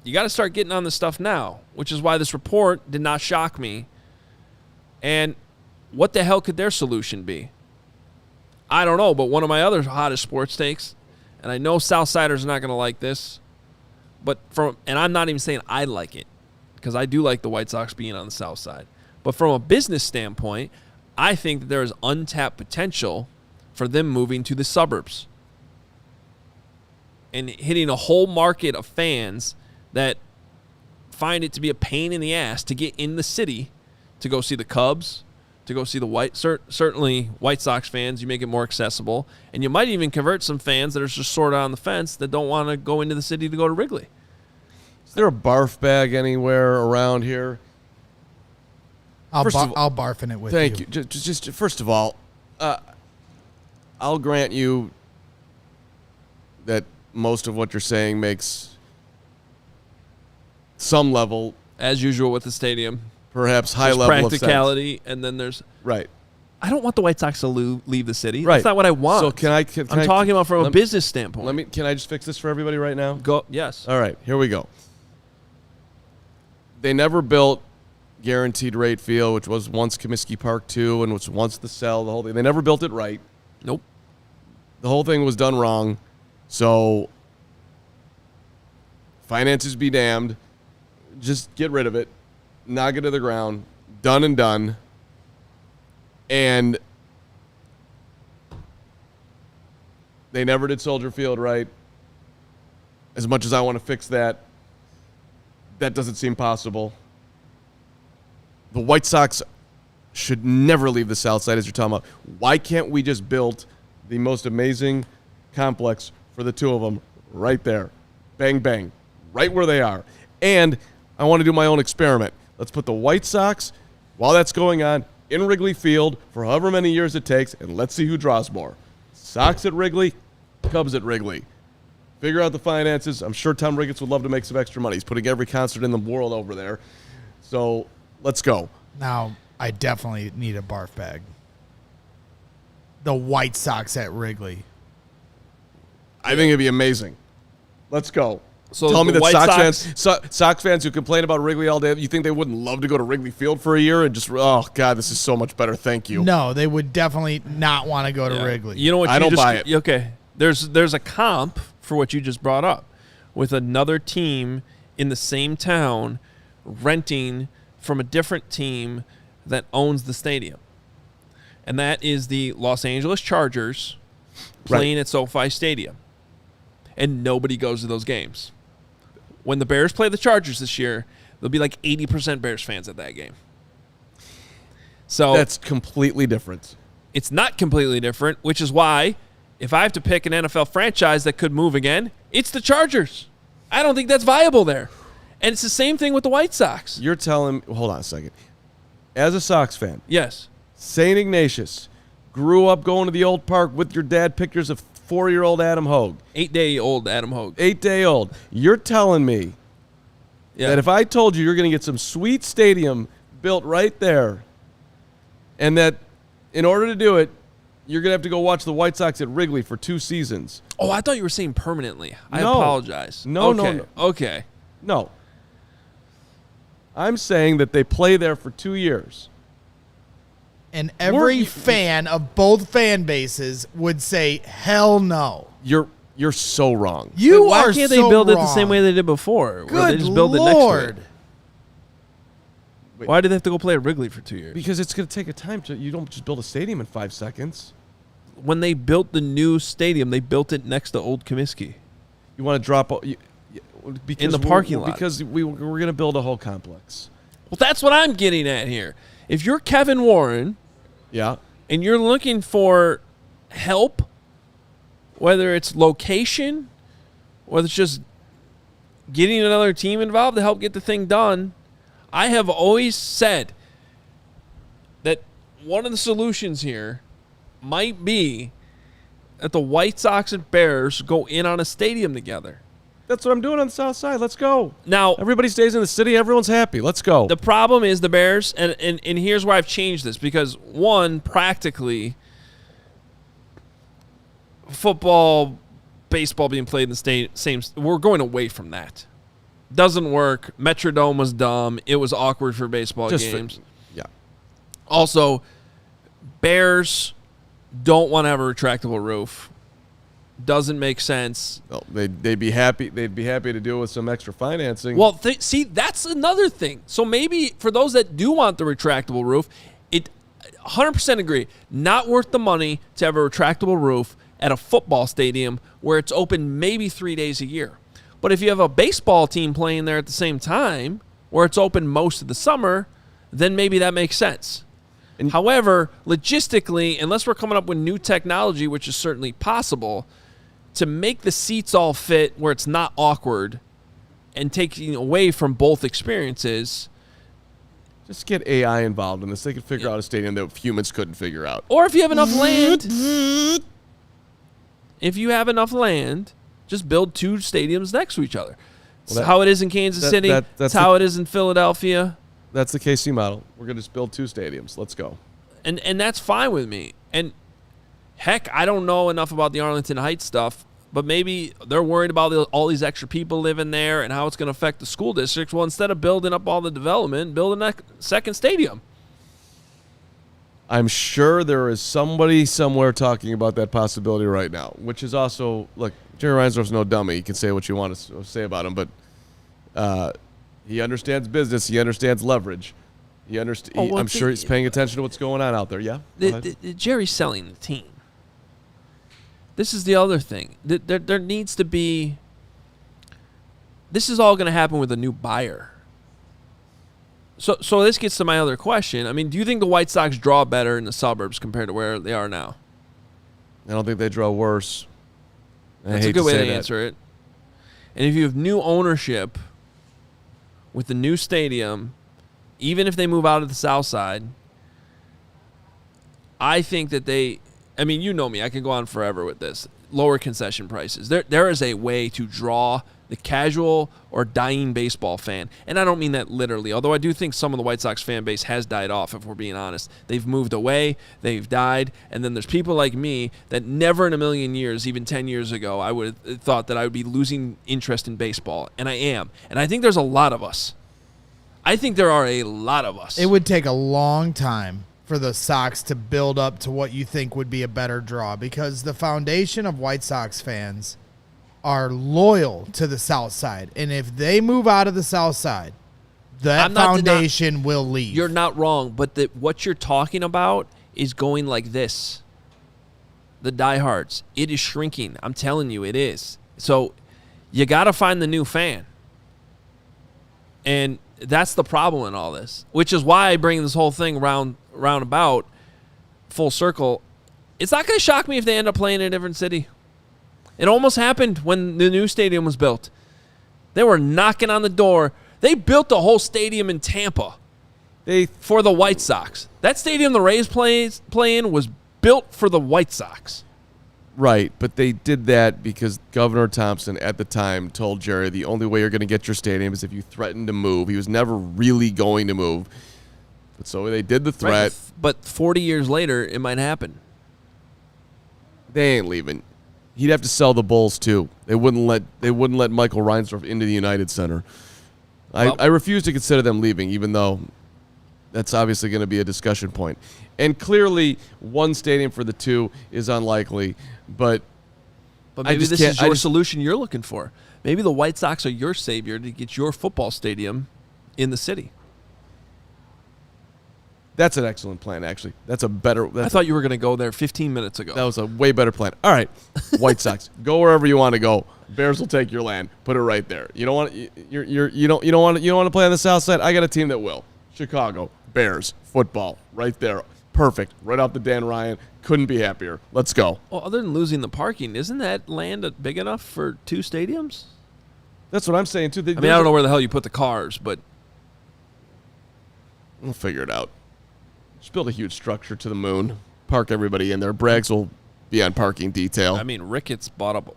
you got to start getting on this stuff now, which is why this report did not shock me. And what the hell could their solution be? I don't know, but one of my other hottest sports takes, and I know Southsiders are not going to like this, and I'm not even saying I like it, because I do like the White Sox being on the South Side. But from a business standpoint, I think that there is untapped potential for them moving to the suburbs and hitting a whole market of fans that find it to be a pain in the ass to get in the city to go see the Cubs, to go see the certainly White Sox fans. You make it more accessible, and you might even convert some fans that are just sort of on the fence that don't want to go into the city to go to Wrigley. Is there a barf bag anywhere around here? I'll barf in it with you. Thank you. Just first of all, I'll grant you that most of what you're saying makes some level, as usual with the stadium, perhaps high there's level practicality, of sense. and then there's right. I don't want the White Sox to leave the city. Right. That's not what I want. So can I'm talking about from a business standpoint. Can I just fix this for everybody right now? Go. Yes. All right, here we go. They never built Guaranteed Rate Field, which was once Comiskey Park 2 and was once the Cell, the whole thing. They never built it right. Nope. The whole thing was done wrong. So finances be damned. Just get rid of it. Knock it to the ground. Done and done. And they never did Soldier Field right. As much as I want to fix that, that doesn't seem possible. The White Sox should never leave the South Side, as you're talking about. Why can't we just build the most amazing complex for the two of them right there? Bang, bang. Right where they are. And I want to do my own experiment. Let's put the White Sox, while that's going on, in Wrigley Field for however many years it takes, and let's see who draws more. Sox at Wrigley, Cubs at Wrigley. Figure out the finances. I'm sure Tom Ricketts would love to make some extra money. He's putting every concert in the world over there. So let's go. Now, I definitely need a barf bag. The White Sox at Wrigley. I think it'd be amazing. Let's go. So tell me that White Sox fans who complain about Wrigley all day, you think they wouldn't love to go to Wrigley Field for a year and just, oh, God, this is so much better. Thank you. No, they would definitely not want to go to Wrigley. You know what? I don't buy it. Okay. There's a comp for what you just brought up with another team in the same town renting from a different team that owns the stadium. And that is the Los Angeles Chargers playing at SoFi Stadium. And nobody goes to those games. When the Bears play the Chargers this year, there'll be like 80% Bears fans at that game. So that's completely different. It's not completely different, which is why if I have to pick an NFL franchise that could move again, it's the Chargers. I don't think that's viable there. And it's the same thing with the White Sox. You're telling me, hold on a second. As a Sox fan, yes, St. Ignatius, grew up going to the old park with your dad, pictures of 4-year-old Adam Hoge. 8-day-old Adam Hoge. 8-day-old. You're telling me that if I told you you're going to get some sweet stadium built right there, and that in order to do it, you're going to have to go watch the White Sox at Wrigley for 2 seasons. Oh, I thought you were saying permanently. I No. apologize. No, okay. no. Okay. No. I'm saying that they play there for 2 years. And every fan of both fan bases would say, hell no. You're so wrong. Why can't they build it the same way they did before? Where they just build it next to it? Why did they have to go play at Wrigley for 2 years? Because it's going to take a time to. You don't just build a stadium in 5 seconds. When they built the new stadium, they built it next to Old Comiskey. You want to drop in the parking lot because we're going to build a whole complex. Well, that's what I'm getting at here. If you're Kevin Warren, and you're looking for help, whether it's location, whether it's just getting another team involved to help get the thing done, I have always said that one of the solutions here might be that the White Sox and Bears go in on a stadium together. That's what I'm doing on the South Side. Let's go. Now, everybody stays in the city. Everyone's happy. Let's go. The problem is the Bears, and here's where I've changed this, because, one, practically, football, baseball being played in the same, we're going away from that. Doesn't work. Metrodome was dumb. It was awkward for baseball games. Also, Bears don't want to have a retractable roof. Doesn't make sense. No, they'd be happy. They'd be happy to deal with some extra financing. Well, see, that's another thing. So maybe for those that do want the retractable roof, it 100% agree. Not worth the money to have a retractable roof at a football stadium where it's open maybe 3 days a year. But if you have a baseball team playing there at the same time, where it's open most of the summer, then maybe that makes sense. However, logistically, unless we're coming up with new technology, which is certainly possible, to make the seats all fit where it's not awkward and taking away from both experiences. Just get AI involved in this. They could figure out a stadium that humans couldn't figure out. Or if you have enough land, just build 2 stadiums next to each other. That's how it is in Kansas City. That's how it is in Philadelphia. That's the KC model. We're going to just build 2 stadiums. Let's go. And that's fine with me. And heck, I don't know enough about the Arlington Heights stuff, but maybe they're worried about all these extra people living there and how it's going to affect the school districts. Well, instead of building up all the development, build a second stadium. I'm sure there is somebody somewhere talking about that possibility right now, which is also, look, Jerry Reinsdorf's no dummy. You can say what you want to say about him, but he understands business. He understands leverage. I'm sure he's paying attention to what's going on out there. Yeah? Jerry's selling the team. This is the other thing. There needs to be... This is all going to happen with a new buyer. So this gets to my other question. I mean, do you think the White Sox draw better in the suburbs compared to where they are now? I don't think they draw worse. That's a good way to answer it. And if you have new ownership with the new stadium, even if they move out of the South Side, I think that I mean, you know me. I can go on forever with this. Lower concession prices. There is a way to draw the casual or dying baseball fan. And I don't mean that literally, although I do think some of the White Sox fan base has died off, if we're being honest. They've moved away, they've died, and then there's people like me that never in a million years, even 10 years ago, I would have thought that I would be losing interest in baseball, and I am. And I think there's a lot of us. I think there are a lot of us. It would take a long time for the Sox to build up to what you think would be a better draw, because the foundation of White Sox fans are loyal to the South Side. And if they move out of the South Side, that foundation will leave. You're not wrong, but what you're talking about is going like this. The diehards. It is shrinking. I'm telling you, it is. So you got to find the new fan. And that's the problem in all this, which is why I bring this whole thing roundabout, full circle. It's not going to shock me if they end up playing in a different city. It almost happened when the new stadium was built. They were knocking on the door. They built the whole stadium in Tampa for the White Sox. That stadium the Rays play in was built for the White Sox. Right, but they did that because Governor Thompson at the time told Jerry the only way you're going to get your stadium is if you threaten to move. He was never really going to move. But so they did the threat. Right, but 40 years later, it might happen. They ain't leaving. He'd have to sell the Bulls too. They wouldn't let Michael Reinsdorf into the United Center. I refuse to consider them leaving, even though That's obviously going to be a discussion point. And clearly, one stadium for the two is unlikely, but maybe this is your solution you're looking for. Maybe the White Sox are your savior to get your football stadium in the city. That's an excellent plan, actually. I thought you were going to go there 15 minutes ago. That was a way better plan. All right, White Sox, go wherever you want to go. Bears will take your land. Put it right there. You don't want to play on the south side. I got a team that will. Chicago Bears football right there. Perfect. Right off the Dan Ryan. Couldn't be happier. Let's go. Well, other than losing the parking, isn't that land big enough for 2 stadiums? That's what I'm saying too. I don't know where the hell you put the cars, but we'll figure it out. Just build a huge structure to the moon. Park everybody in there. Braggs will be on parking detail. I mean, Ricketts bought up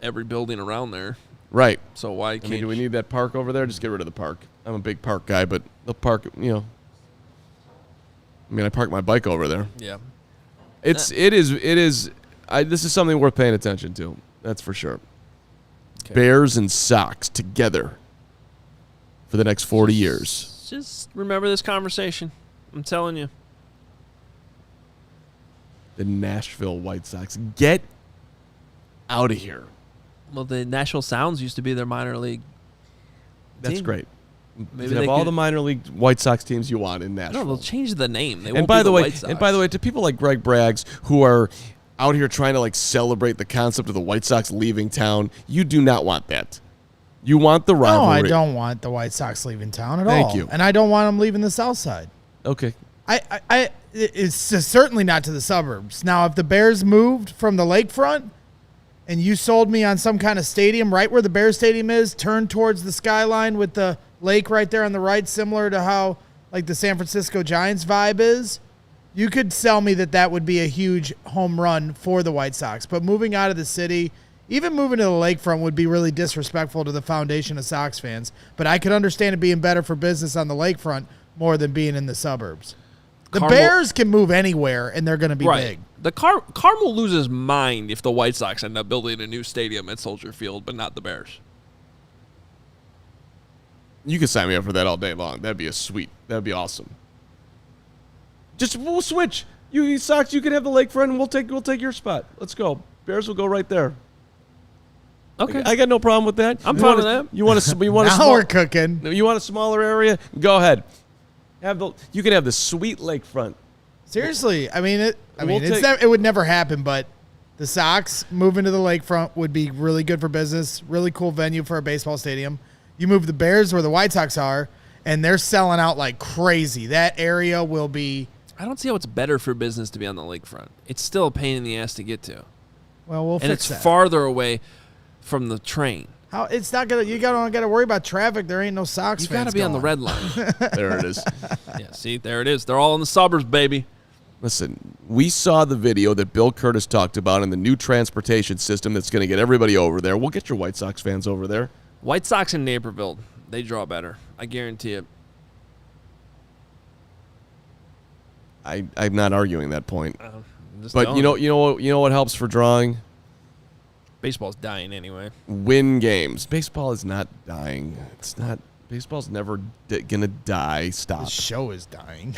every building around there. Right. So why can't do we need that park over there? Just get rid of the park. I'm a big park guy, but the park, I park my bike over there. Yeah. This is something worth paying attention to. That's for sure. Okay. Bears and Sox together for the next 40 years. Just remember this conversation. I'm telling you. The Nashville White Sox. Get out of here. Well, the Nashville Sounds used to be their minor league That's team. great. Maybe you have all the minor league White Sox teams you want in Nashville. No, they'll change the name. They and won't by be the way, White Sox. And by the way, to people like Greg Braggs who are out here trying to celebrate the concept of the White Sox leaving town, you do not want that. You want the rivalry. No, I don't want the White Sox leaving town at all. Thank you. And I don't want them leaving the South Side. Okay. It's certainly not to the suburbs. Now, if the Bears moved from the lakefront and you sold me on some kind of stadium right where the Bears stadium is, turned towards the skyline with the lake right there on the right, similar to how the San Francisco Giants vibe is, you could sell me that would be a huge home run for the White Sox. But moving out of the city, even moving to the lakefront would be really disrespectful to the foundation of Sox fans. But I could understand it being better for business on the lakefront more than being in the suburbs. The Bears can move anywhere, and they're going to be big. The Carm will lose his mind if the White Sox end up building a new stadium at Soldier Field, but not the Bears. You can sign me up for that all day long. That'd be awesome. We'll switch. You Sox, you can have the lakefront, and we'll take your spot. Let's go. Bears will go right there. Okay, I got no problem with that. I'm fine with that. You want now we're cooking. You want a smaller area? Go ahead. You can have the sweet lakefront. Seriously, it would never happen, but the Sox moving to the lakefront would be really good for business. Really cool venue for a baseball stadium. You move the Bears where the White Sox are, and they're selling out like crazy. That area will be. I don't see how it's better for business to be on the lakefront. It's still a pain in the ass to get to. Well, we'll and fix that. And it's farther away from the train. How it's not gonna? You gotta worry about traffic. There ain't no Sox. You gotta be on the red line. There it is. Yeah, see, there it is. They're all in the suburbs, baby. Listen, we saw the video that Bill Curtis talked about in the new transportation system that's going to get everybody over there. We'll get your White Sox fans over there. White Sox in Naperville, they draw better. I guarantee it. I'm not arguing that point. But you know what helps for drawing? Baseball's dying anyway. Win games. Baseball is not dying. It's not. Baseball's never gonna die. Stop. The show is dying.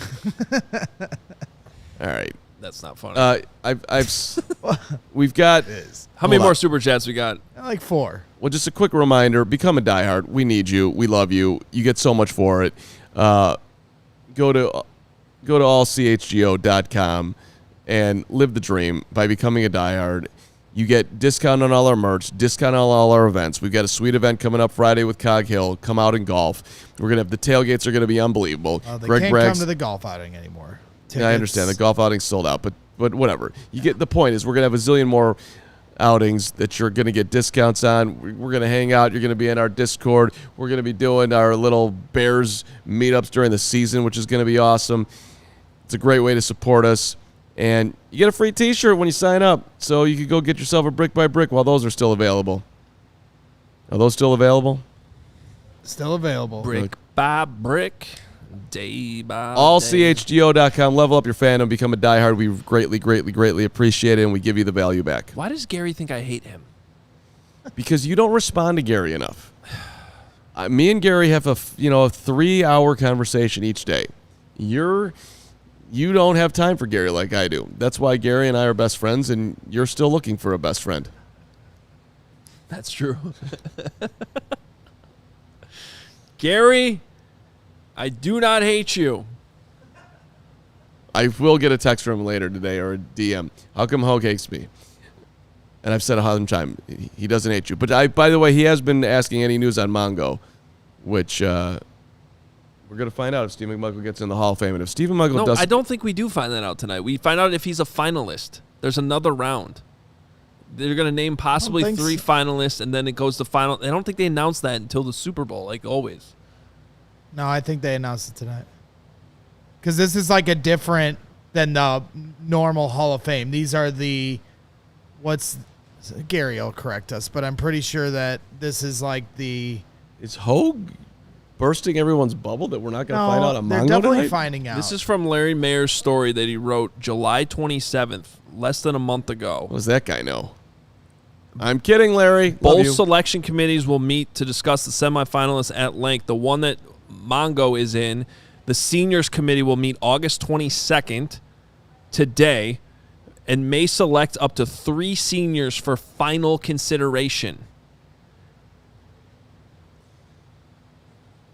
All right. That's not funny. We've got. How many more super chats we got? Like 4. Well, just a quick reminder: become a diehard. We need you. We love you. You get so much for it. Go to ALLCHGO.com and live the dream by becoming a diehard. You get discount on all our merch, discount on all our events. We've got a sweet event coming up Friday with Cog Hill. Come out and golf. We're gonna have the tailgates are gonna be unbelievable. They can't come to the golf outing anymore. Yeah, I understand the golf outing's sold out, but whatever. You get the point. Is we're gonna have a zillion more outings that you're gonna get discounts on. We're gonna hang out. You're gonna be in our Discord. We're gonna be doing our little Bears meetups during the season, which is gonna be awesome. It's a great way to support us. And you get a free T-shirt when you sign up, so you can go get yourself a brick by brick while those are still available. Are those still available? Still available. Brick by brick, day by AllCHGO.com. Level up your fandom, become a diehard. We greatly, greatly, greatly appreciate it, and we give you the value back. Why does Gary think I hate him? Because you don't respond to Gary enough. Me and Gary have a 3-hour conversation each day. You don't have time for Gary like I do. That's why Gary and I are best friends, and you're still looking for a best friend. That's true. Gary, I do not hate you. I will get a text from him later today or a DM. How come Hoge hates me? And I've said a hundred times, he doesn't hate you. But by the way, he has been asking any news on Mongo, which we're going to find out if Steve McMichael gets in the Hall of Fame. And if Steve McMichael No, does... I don't think we do find that out tonight. We find out if he's a finalist. There's another round. They're going to name possibly 3 finalists, and then it goes to final. I don't think they announce that until the Super Bowl, like always. No, I think they announced it tonight. Because this is like a different than the normal Hall of Fame. These are Gary will correct us, but I'm pretty sure that this is like the... Is Hoge bursting everyone's bubble that we're not going to find out on they're Mongo definitely tonight? finding out. This is from Larry Mayer's story that he wrote July 27th, less than a month ago. What does that guy know? I'm kidding, Larry. Love Both you. selection committees will meet to discuss the semifinalists at length. The one that Mongo is in, the seniors committee will meet August 22nd, today, and may select up to 3 seniors for final consideration.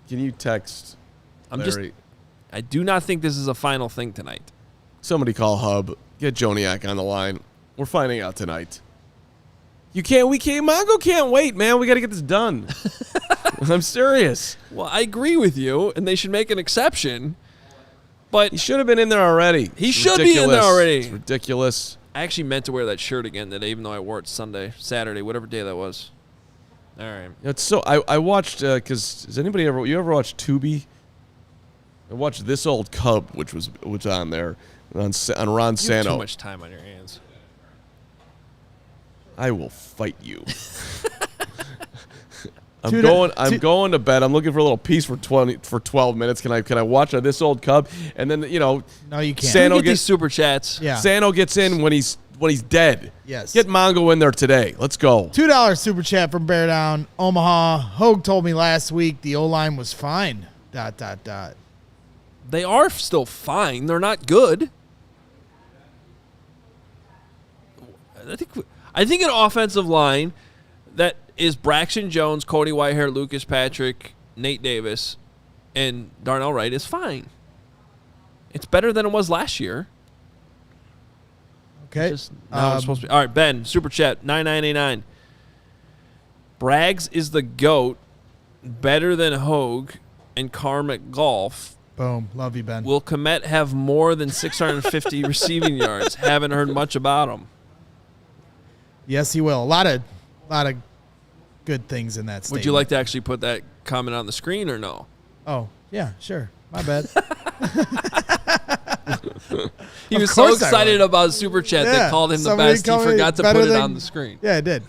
Can you text Larry? I do not think this is a final thing tonight. Somebody call Hub. Get Joniak on the line. We're finding out tonight. Mongo can't wait, man. We got to get this done. I'm serious. Well, I agree with you, and they should make an exception. But He should have been in there already. He should be in there already. It's ridiculous. I actually meant to wear that shirt again today, even though I wore it Saturday, whatever day that was. All right. It's so I watched because has anybody you ever watched Tubi? I watched This Old Cub, which was on there on Ron You Santo. have too much time on your hands. I will fight you. Dude, I'm going to bed. I'm looking for a little piece for 12 minutes. Can I watch This Old Cub? And then No, you can't. Sano Get these super chats. Yeah. Sano gets in when he's dead. Yes. Get Mongo in there today. Let's go. $2 super chat from Bear Down, Omaha. Hoge told me last week the O-line was fine. ... They are still fine. They're not good. I think an offensive line that is Braxton Jones, Cody Whitehair, Lucas Patrick, Nate Davis, and Darnell Wright is fine. It's better than it was last year. Okay. Just now it's supposed to be. All right, Ben, super chat, 9989. Braggs is the GOAT, better than Hoge and Carm at golf. Boom. Love you, Ben. Will Komet have more than 650 receiving yards? Haven't heard much about him. Yes, he will. A lot of good things in that statement. Would you like to actually put that comment on the screen or no? Oh, yeah, sure. My bad. He Of was so course I excited would. about Super Chat Yeah, that called him the somebody best. He called me forgot to better put it than- on the screen. Yeah, I did.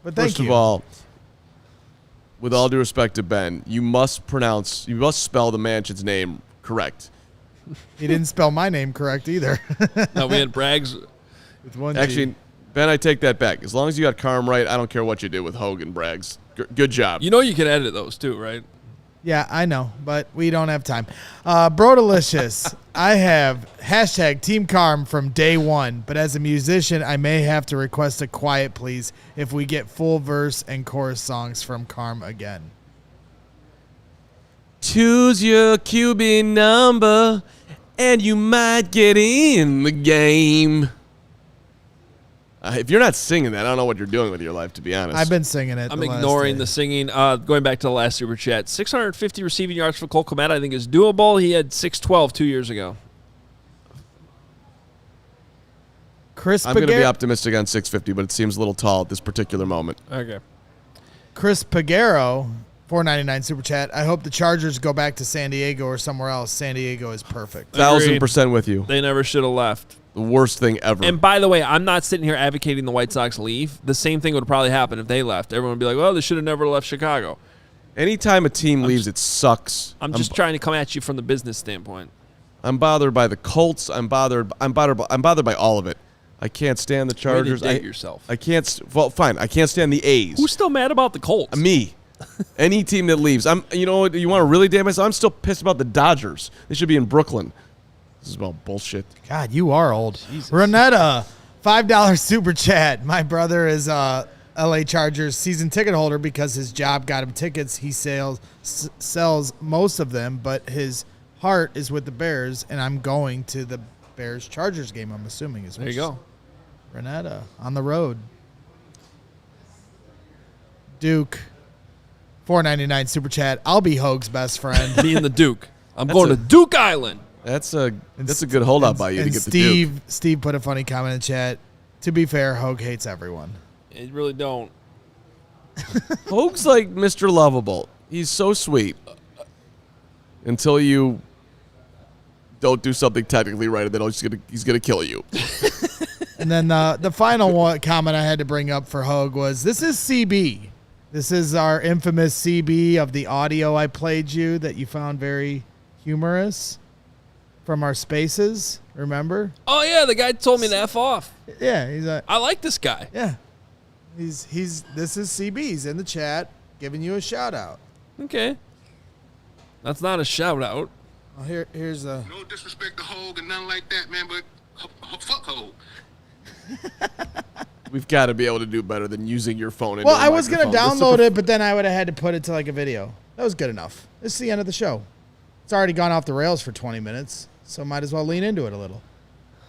But thank First you. of all, with all due respect to Ben, you must spell the mansion's name correct. He didn't spell my name correct either. No, we had Braggs. With one G. Actually, Ben, I take that back. As long as you got Carm right, I don't care what you do with Hoge and Braggs. Good job. You know you can edit those too, right? Yeah, I know, but we don't have time. Brodelicious, I have hashtag Team Carm from day one, but as a musician, I may have to request a quiet please if we get full verse and chorus songs from Carm again. Choose your QB number, and you might get in the game. If you're not singing that, I don't know what you're doing with your life, to be honest. I've been singing it. I'm the last ignoring day. the singing. Going back to the last Super Chat, 650 receiving yards for Cole Kmet I think is doable. He had 612 2 years ago. Chris I'm going to be Pagero. optimistic on 650, but it seems a little tall at this particular moment. Okay. Chris Pagero, $4.99 super chat. I hope the Chargers go back to San Diego or somewhere else. San Diego is perfect. 1,000% with you. They never should have left. The worst thing ever. And by the way, I'm not sitting here advocating the White Sox leave. The same thing would probably happen if they left. Everyone would be like, well, they should have never left Chicago. Anytime a team leaves, it sucks. I'm just trying to come at you from the business standpoint. I'm bothered by the Colts. I'm bothered by all of it. I can't stand the Chargers. Way to date yourself. I can't. Well, fine. I can't stand the A's. Who's still mad about the Colts? Me. Any team that leaves. You know what? You want to really damn myself? I'm still pissed about the Dodgers. They should be in Brooklyn. This is about bullshit. God, you are old. Renetta, $5 super chat. My brother is LA Chargers season ticket holder because his job got him tickets. He sells most of them, but his heart is with the Bears, and I'm going to the Bears Chargers game, I'm assuming. There you go. Renetta on the road. Duke, $4.99 super chat. I'll be Hoge's best friend. Me and the Duke. I'm going to Duke Island. That's a good holdout by you to get the Duke. Steve put a funny comment in chat. To be fair, Hoge hates everyone. It really don't. Hoge's like Mr. Lovable. He's so sweet until you don't do something technically right, and then he's gonna kill you. And then the final comment I had to bring up for Hoge was, this is CB. This is our infamous CB of the audio I played you that you found very humorous from our spaces, remember? Oh, yeah, the guy told me to F off. Yeah, I like this guy. Yeah. This is CB. He's in the chat giving you a shout out. Okay. That's not a shout out. Oh, here's a... No disrespect to Hoge and nothing like that, man, but fuck Hoge. We've got to be able to do better than using your phone. Well, I was going to download it, but then I would have had to put it to like a video. That was good enough. This is the end of the show. It's already gone off the rails for 20 minutes, so might as well lean into it a little.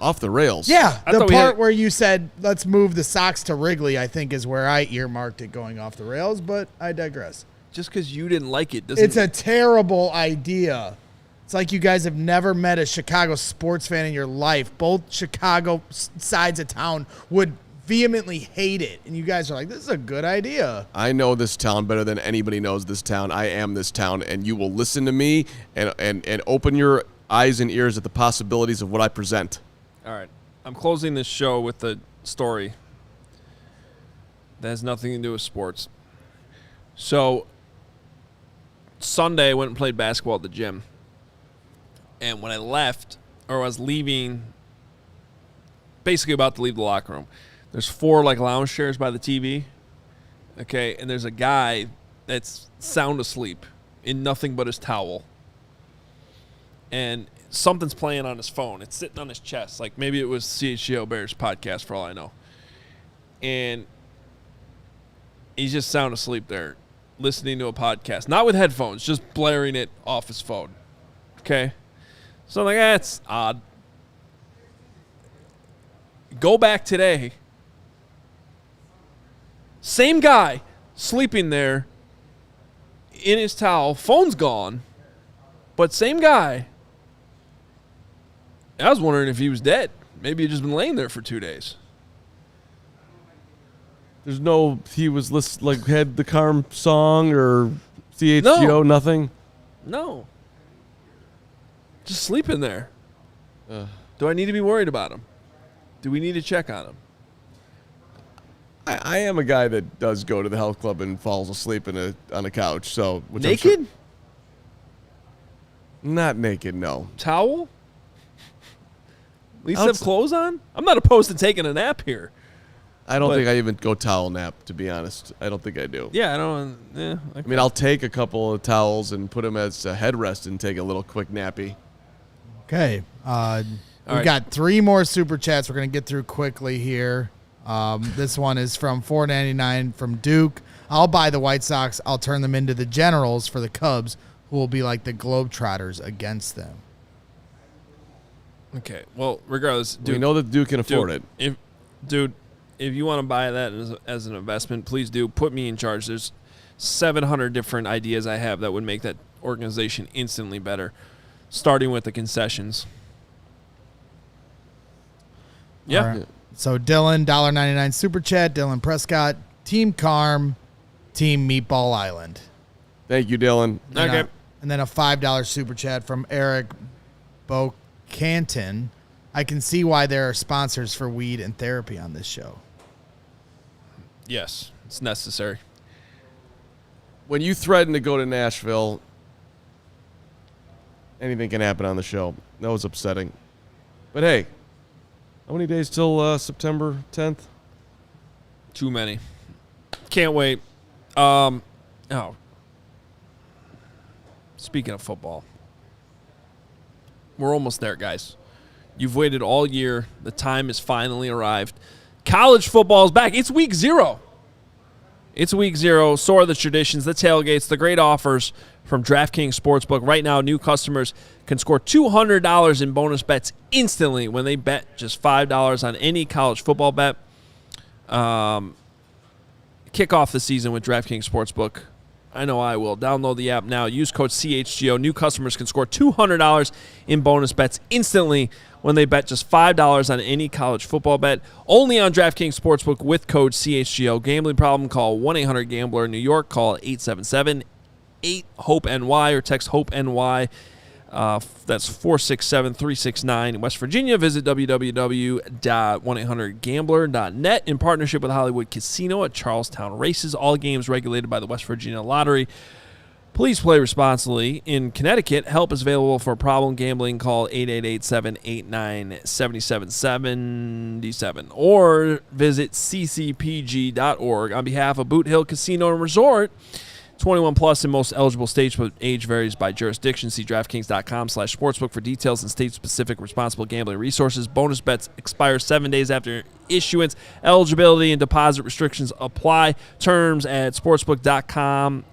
Off the rails? Yeah, I the thought part where you said, let's move the socks to Wrigley, I think is where I earmarked it going off the rails, but I digress. Just because you didn't like it doesn't... It's a terrible idea. It's like you guys have never met a Chicago sports fan in your life. Both Chicago sides of town would vehemently hate it, and you guys are like, this is a good idea. I know this town better than anybody knows this town. I am this town, and you will listen to me and open your eyes and ears at the possibilities of what I present. All right. I'm closing this show with a story that has nothing to do with sports. So, Sunday, I went and played basketball at the gym. And when I left, or I was leaving, basically about to leave the locker room, there's 4 like lounge chairs by the TV. Okay, and there's a guy that's sound asleep in nothing but his towel. And something's playing on his phone. It's sitting on his chest. Like maybe it was CHGO Bears Podcast for all I know. And he's just sound asleep there, listening to a podcast. Not with headphones, just blaring it off his phone. Okay? So I'm like, that's odd. Go back today. Same guy sleeping there in his towel. Phone's gone. But same guy. I was wondering if he was dead. Maybe he'd just been laying there for 2 days. There's no, he was had the Carm song or CHGO, nothing? No. Just sleeping there. Do I need to be worried about him? Do we need to check on him? I am a guy that does go to the health club and falls asleep on a couch. So Naked? Not naked, no. Towel? At least have clothes on? I'm not opposed to taking a nap here. I don't think I even go towel nap, to be honest. I don't think I do. Yeah, I don't. Yeah, okay. I mean, I'll take a couple of towels and put them as a headrest and take a little quick nappy. Okay. We've got 3 more super chats we're going to get through quickly here. This one is from $4.99 from Duke. I'll buy the White Sox. I'll turn them into the Generals for the Cubs, who will be like the Globetrotters against them. Okay. Well, regardless, Duke, we know that Duke can afford it. If you want to buy that as an investment, please do. Put me in charge. There's 700 different ideas I have that would make that organization instantly better, starting with the concessions. Yeah. Right. So Dylan, $1.99 super chat. Dylan Prescott, Team Carm, Team Meatball Island. Thank you, Dylan. Okay. And then a $5 super chat from Eric Bocanton. I can see why there are sponsors for weed and therapy on this show. Yes, it's necessary. When you threaten to go to Nashville, anything can happen on the show. That was upsetting. But hey, how many days till September 10th? Too many. Can't wait. Oh, speaking of football, we're almost there, guys. You've waited all year. The time has finally arrived. College football is back. It's week 0. It's week 0. So are the traditions, the tailgates, the great offers from DraftKings Sportsbook. Right now, new customers can score $200 in bonus bets instantly when they bet just $5 on any college football bet. Kick off the season with DraftKings Sportsbook. I know I will. Download the app now. Use code CHGO. New customers can score $200 in bonus bets instantly when they bet just $5 on any college football bet. Only on DraftKings Sportsbook with code CHGO. Gambling problem? Call 1-800-GAMBLER. New York, call 877-8-HOPE-NY or text HOPE-NY. That's 467-369. In West Virginia, visit www.1800gambler.net in partnership with Hollywood Casino at Charlestown Races. All games regulated by the West Virginia Lottery. Please play responsibly. In Connecticut, help is available for problem gambling. Call 888-789-7777 or visit ccpg.org. On behalf of Boot Hill Casino and Resort, 21 plus in most eligible states, but age varies by jurisdiction. See DraftKings.com/sportsbook for details and state-specific responsible gambling resources. Bonus bets expire 7 days after issuance. Eligibility and deposit restrictions apply. Terms at sportsbook.com.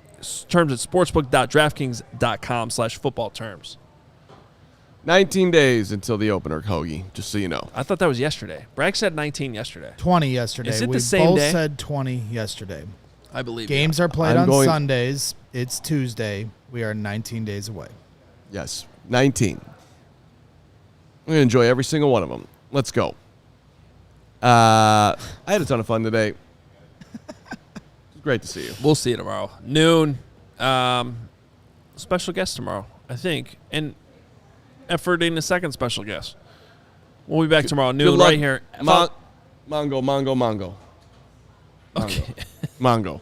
Terms at sportsbook.draftkings.com/football terms. 19 days until the opener, Hoge, just so you know. I thought that was yesterday. Bragg said 19 yesterday. 20 yesterday. Is it we the same both day? said 20 yesterday. I believe Games you. are played I'm on going- Sundays. It's Tuesday. We are 19 days away. Yes, 19. We're going to enjoy every single one of them. Let's go. I had a ton of fun today. It's great to see you. We'll see you tomorrow. Noon. Special guest tomorrow, I think. And efforting a second special guest. We'll be back tomorrow noon luck. right here. Mongo. Okay. Mongo.